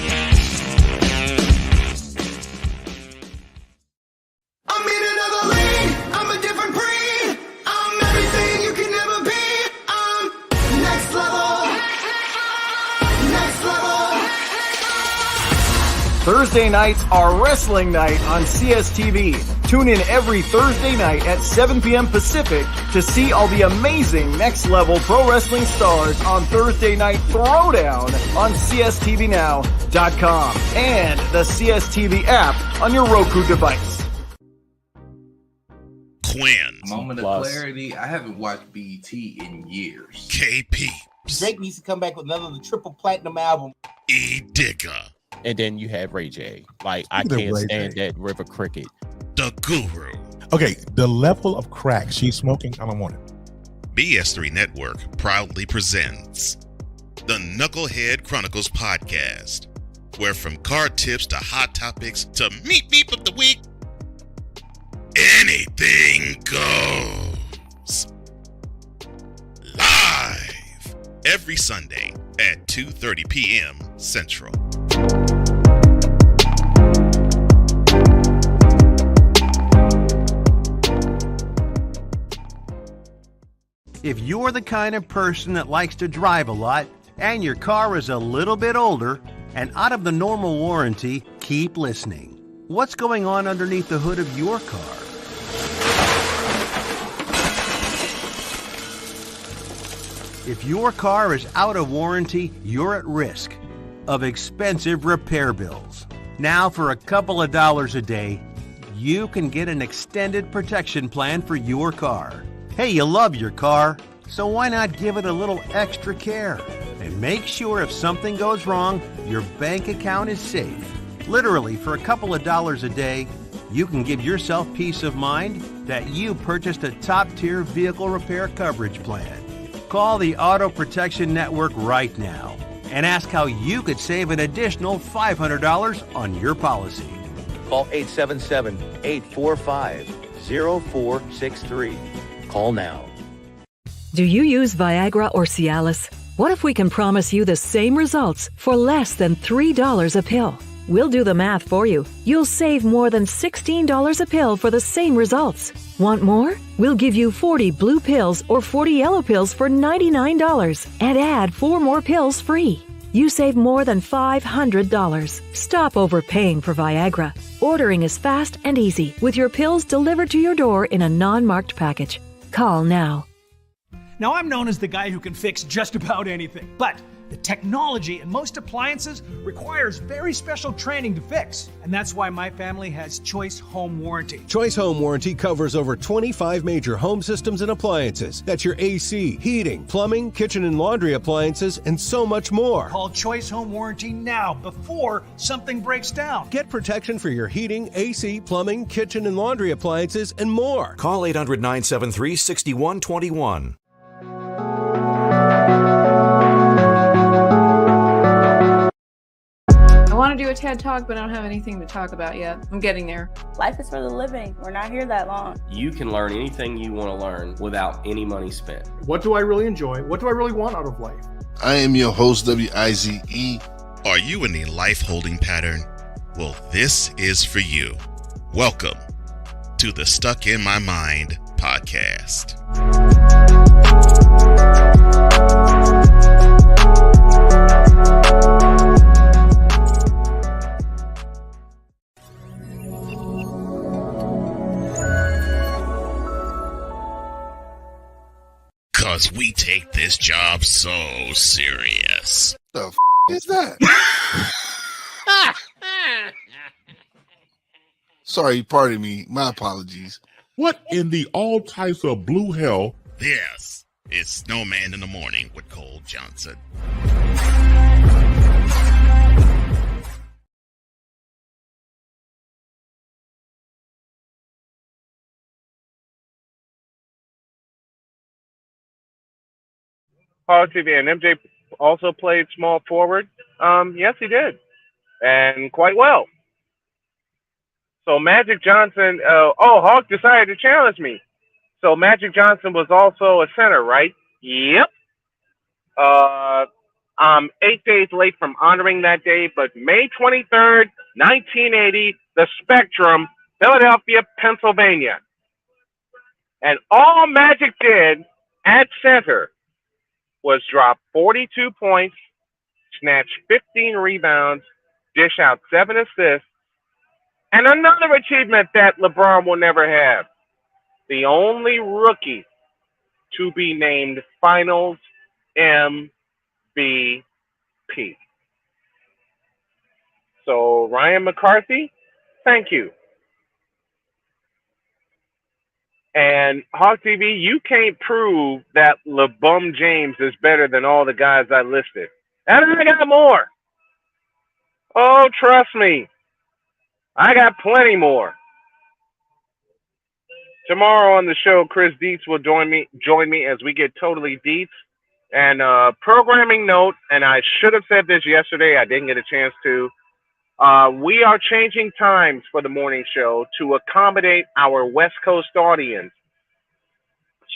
[SPEAKER 5] I'm in another lane. I'm a different breed. I'm everything you can never be. I'm next level. Next level.
[SPEAKER 4] Thursday nights are wrestling night on CSTV. Tune in every Thursday night at 7 p.m. Pacific to see all the amazing next-level pro wrestling stars on Thursday Night Throwdown on CSTVNow.com and the CSTV app on your Roku device.
[SPEAKER 7] Quinn.
[SPEAKER 6] Moment of clarity. I haven't watched BET in years.
[SPEAKER 7] KP.
[SPEAKER 10] Drake needs to come back with another triple platinum album.
[SPEAKER 7] E Digger.
[SPEAKER 18] And then you have Ray J. Like, I can't stand that River Cricket.
[SPEAKER 7] The Guru.
[SPEAKER 25] Okay, the level of crack she's smoking, I don't want it.
[SPEAKER 7] BS3 Network proudly presents the Knucklehead Chronicles podcast, where from card tips to hot topics to meet meep of the week, anything goes. Live every Sunday at 2:30 p.m. Central.
[SPEAKER 26] If you're the kind of person that likes to drive a lot and your car is a little bit older and out of the normal warranty, keep listening. What's going on underneath the hood of your car? If your car is out of warranty, you're at risk of expensive repair bills. Now, for a couple of dollars a day, you can get an extended protection plan for your car. Hey, you love your car, so why not give it a little extra care? And make sure if something goes wrong, your bank account is safe. Literally, for a couple of dollars a day, you can give yourself peace of mind that you purchased a top-tier vehicle repair coverage plan. Call the Auto Protection Network right now and ask how you could save an additional $500 on your policy.
[SPEAKER 27] Call 877-845-0463. Call now.
[SPEAKER 28] Do you use Viagra or Cialis? What if we can promise you the same results for less than $3 a pill? We'll do the math for you. You'll save more than $16 a pill for the same results. Want more? We'll give you 40 blue pills or 40 yellow pills for $99 and add 4 more pills free. You save more than $500. Stop overpaying for Viagra. Ordering is fast and easy with your pills delivered to your door in a non-marked package. Call now.
[SPEAKER 29] Now, I'm known as the guy who can fix just about anything, but the technology in most appliances requires very special training to fix. And that's why my family has Choice Home Warranty.
[SPEAKER 30] Choice Home Warranty covers over 25 major home systems and appliances. That's your AC, heating, plumbing, kitchen and laundry appliances, and so much more.
[SPEAKER 29] Call Choice Home Warranty now before something breaks down.
[SPEAKER 30] Get protection for your heating, AC, plumbing, kitchen and laundry appliances, and more.
[SPEAKER 31] Call 800-973-6121.
[SPEAKER 13] I want to do a TED Talk, but I don't have anything to talk about yet. I'm getting there.
[SPEAKER 14] Life is for the living. We're not here that long.
[SPEAKER 15] You can learn anything you want to learn without any money spent.
[SPEAKER 16] What do I really enjoy? What do I really want out of life?
[SPEAKER 17] I am your host, WIZE.
[SPEAKER 7] Are you in a life holding pattern? Well, this is for you. Welcome to the Stuck in My Mind podcast. Cause we take this job so serious.
[SPEAKER 17] The f*** is that? Sorry, pardon me. My apologies.
[SPEAKER 11] What in the all types of blue hell?
[SPEAKER 7] This is Snowman in the Morning with Cole Johnson.
[SPEAKER 1] TV and MJ also played small forward. Yes, he did, and quite well. So Magic Johnson. Hawk decided to challenge me. So Magic Johnson was also a center, right? Yep. I'm 8 days late from honoring that day, but May 23rd, 1980, the Spectrum, Philadelphia, Pennsylvania. And all Magic did at center was drop 42 points, snatch 15 rebounds, dish out 7 assists, and another achievement that LeBron will never have. The only rookie to be named Finals MVP. So, Ryan McCarthy, thank you. And Hawk TV, you can't prove that LeBum James is better than all the guys I listed. And I got more. Oh, trust me. I got plenty more. Tomorrow on the show, Chris Dietz will join me as we get totally Dietz. And programming note, and I should have said this yesterday, I didn't get a chance to. We are changing times for the morning show to accommodate our West Coast audience.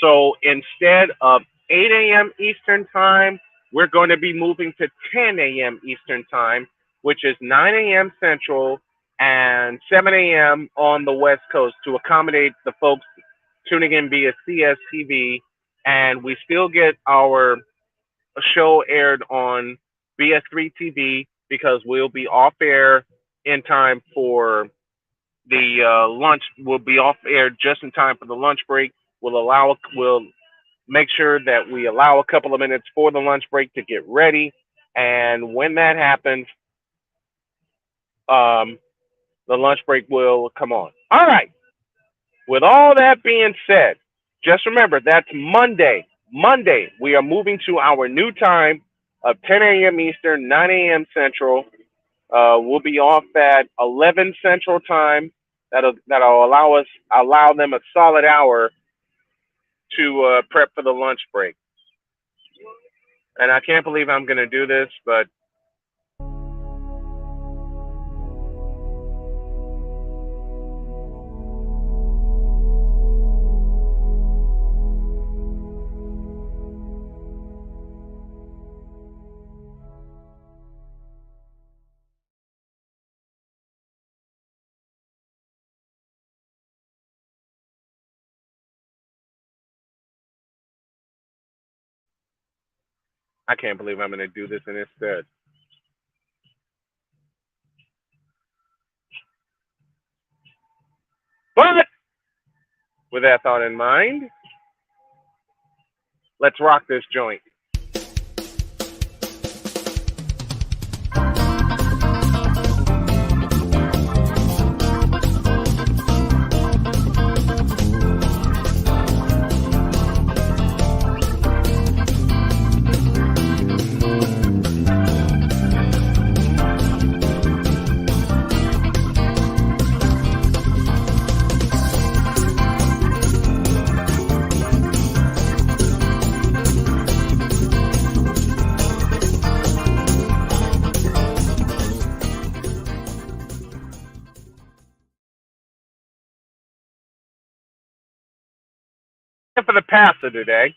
[SPEAKER 1] So instead of 8 a.m. Eastern time, we're going to be moving to 10 a.m. Eastern time, which is 9 a.m. Central and 7 a.m. on the West Coast to accommodate the folks tuning in via CSTV. And we still get our show aired on BS3 TV because we'll be off air in time for the lunch. We'll be off air just in time for the lunch break. We'll make sure that we allow a couple of minutes for the lunch break to get ready. And when that happens, the lunch break will come on. All right. With all that being said, just remember that's Monday. Monday, we are moving to our new time of 10 a.m. Eastern, 9 a.m. Central. We'll be off at 11 Central time. That'll allow them a solid hour to prep for the lunch break. And I can't believe I'm going to do this, but I can't believe I'm going to do this instead. But with that thought in mind, let's rock this joint. For the passer today,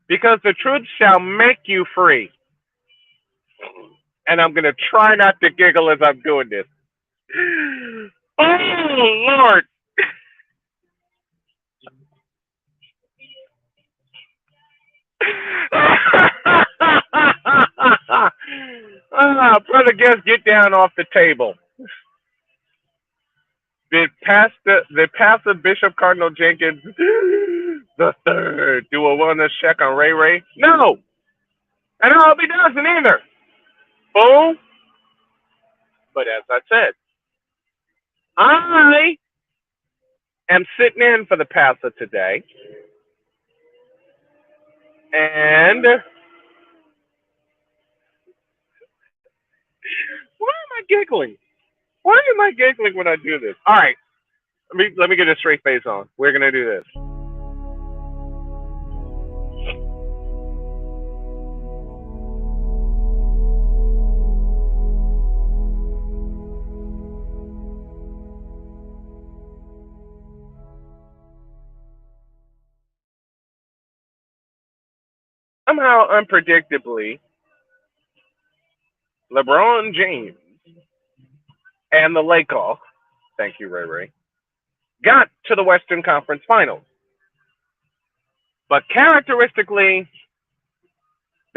[SPEAKER 1] because the truth shall make you free. And I'm going to try not to giggle as I'm doing this. Oh, Lord. Brother guest, get down off the table. Did Pastor Bishop Cardinal Jenkins the third do a wellness check on Ray Ray? No. And I hope he doesn't either. Fool. But as I said, I am sitting in for the pastor today. And why am I giggling? Why am I giggling when I do this? All right. Let me get a straight face on. We're going to do this. Somehow, unpredictably, LeBron James and the Lakers, thank you, Ray Ray, got to the Western Conference Finals. But characteristically,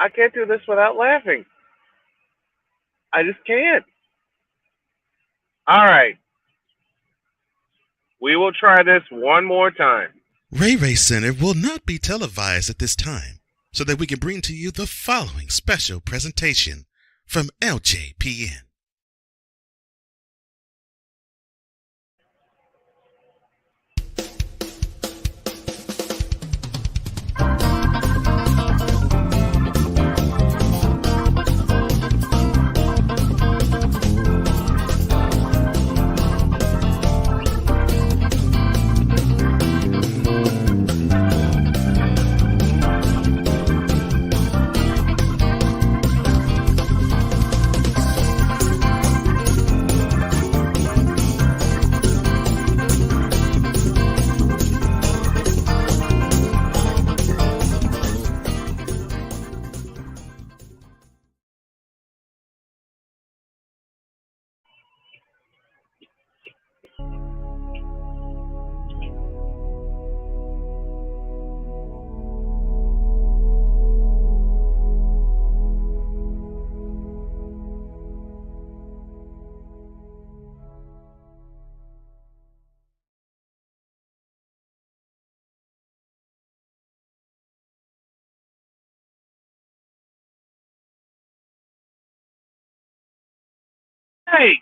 [SPEAKER 1] I can't do this without laughing. I just can't. All right. We will try this one more time.
[SPEAKER 7] Ray Ray Center will not be televised at this time, so that we can bring to you the following special presentation from LJPN.
[SPEAKER 1] Hey!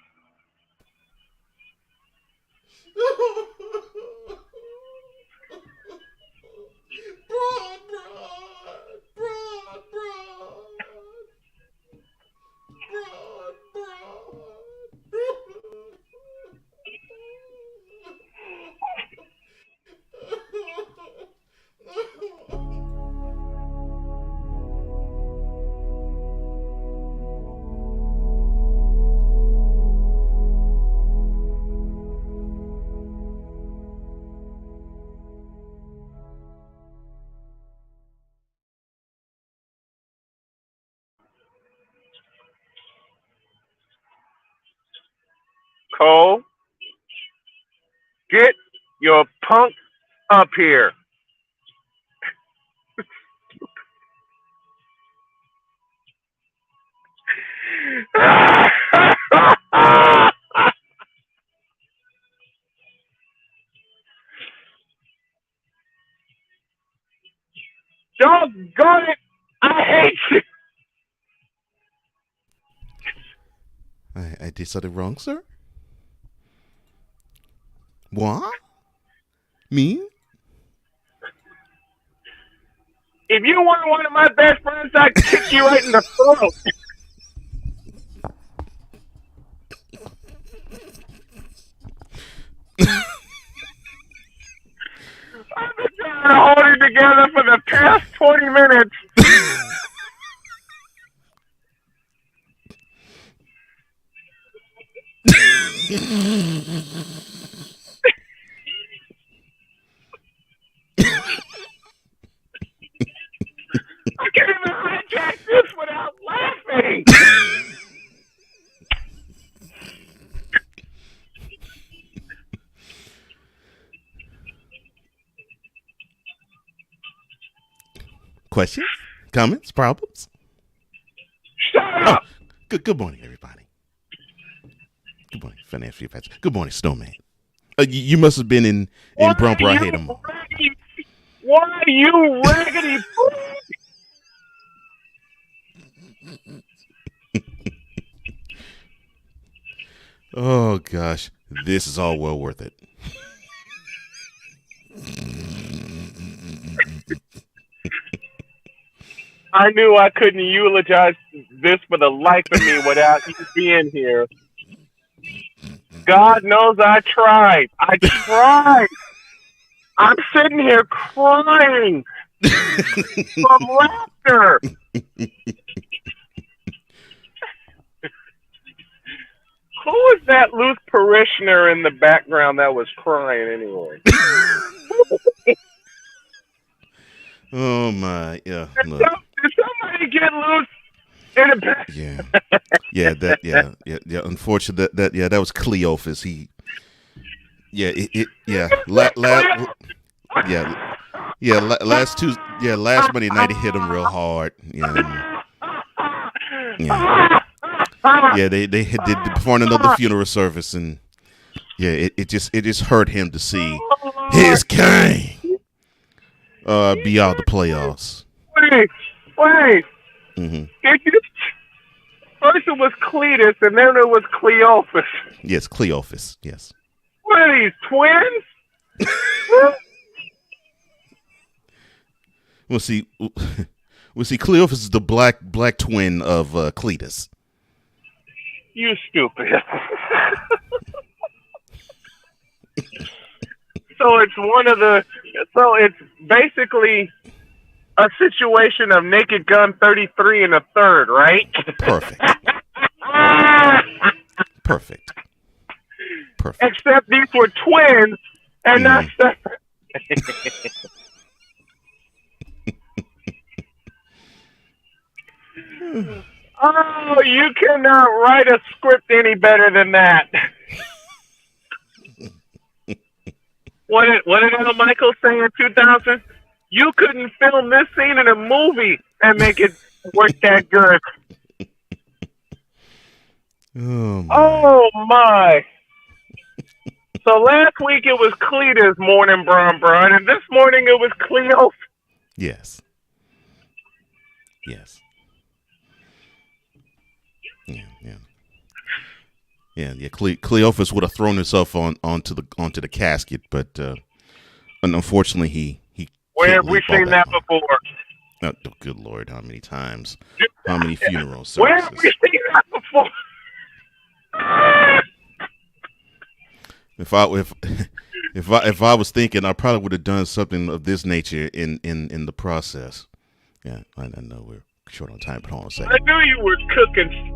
[SPEAKER 1] Cole, get your punk up here. Doggone it! I hate you!
[SPEAKER 7] I did something wrong, sir? What? Me?
[SPEAKER 1] If you weren't one of my best friends, I'd kick you right in the throat. I've been trying to hold it together for the past 20 minutes. I can't even hijack this without laughing.
[SPEAKER 7] Questions? Comments? Problems?
[SPEAKER 1] Shut up!
[SPEAKER 7] Good morning, everybody. Good morning, Financial Facts. Good morning, Snowman. You must have been in Brump Hate Mall.
[SPEAKER 1] Why you raggedy
[SPEAKER 7] Oh, gosh. This is all well worth it.
[SPEAKER 1] I knew I couldn't eulogize this for the life of me without you being here. God knows I tried. I tried. I'm sitting here crying from laughter. Who was that loose parishioner in the background that was crying anyway?
[SPEAKER 7] Oh my, yeah.
[SPEAKER 1] Did somebody get loose in the back?
[SPEAKER 7] Yeah. Unfortunately, that was Cleophas. Yeah, last Monday night he hit him real hard. Yeah, they did perform another funeral service, and it just hurt him to see his king be out of the playoffs.
[SPEAKER 1] Wait.
[SPEAKER 7] Mm-hmm.
[SPEAKER 1] First it was Cletus, and then it was Cleophas.
[SPEAKER 7] Yes, Cleophas. Yes.
[SPEAKER 1] What are these, twins?
[SPEAKER 7] We'll see. Cleophas is the black twin of Cletus.
[SPEAKER 1] You stupid. So it's basically a situation of Naked Gun 33 and a third, right?
[SPEAKER 7] Perfect.
[SPEAKER 1] Except these were twins and not separate. Oh, you cannot write a script any better than that. What did Al Michael say in 2000? You couldn't film this scene in a movie and make it work that good. Oh my. So last week it was Cletus morning, Bron, and this morning it was Cleo.
[SPEAKER 7] Yes. Yeah. Cleophas would have thrown himself onto the casket, but unfortunately he
[SPEAKER 1] Where have we seen that before?
[SPEAKER 7] Oh, good Lord, how many times? How many funeral services?
[SPEAKER 1] Where have we seen that before?
[SPEAKER 7] If I was thinking, I probably would have done something of this nature in the process. Yeah, I know we're short on time, but hold on a second.
[SPEAKER 1] I knew you were cooking.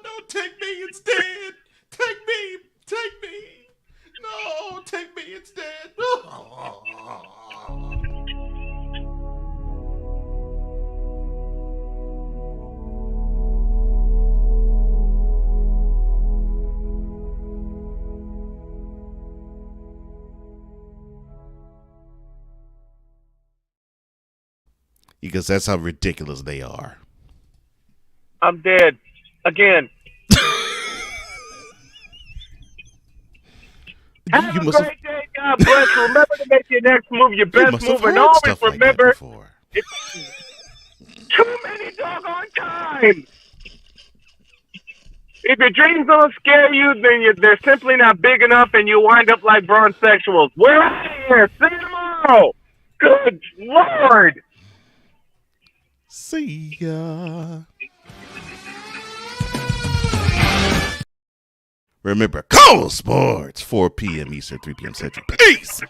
[SPEAKER 7] No, take me instead. Take me. No, take me instead. Because that's how ridiculous they are.
[SPEAKER 1] I'm dead. Again. Have a great day. God bless. Remember to make your next move your best move. And always remember, it's too many doggone times. If your dreams don't scare you, then they're simply not big enough and you wind up like bronsexuals. We're out of here. See you tomorrow. Good Lord.
[SPEAKER 7] See ya. Remember, Call Sports, 4 p.m. Eastern, 3 p.m. Central. Peace.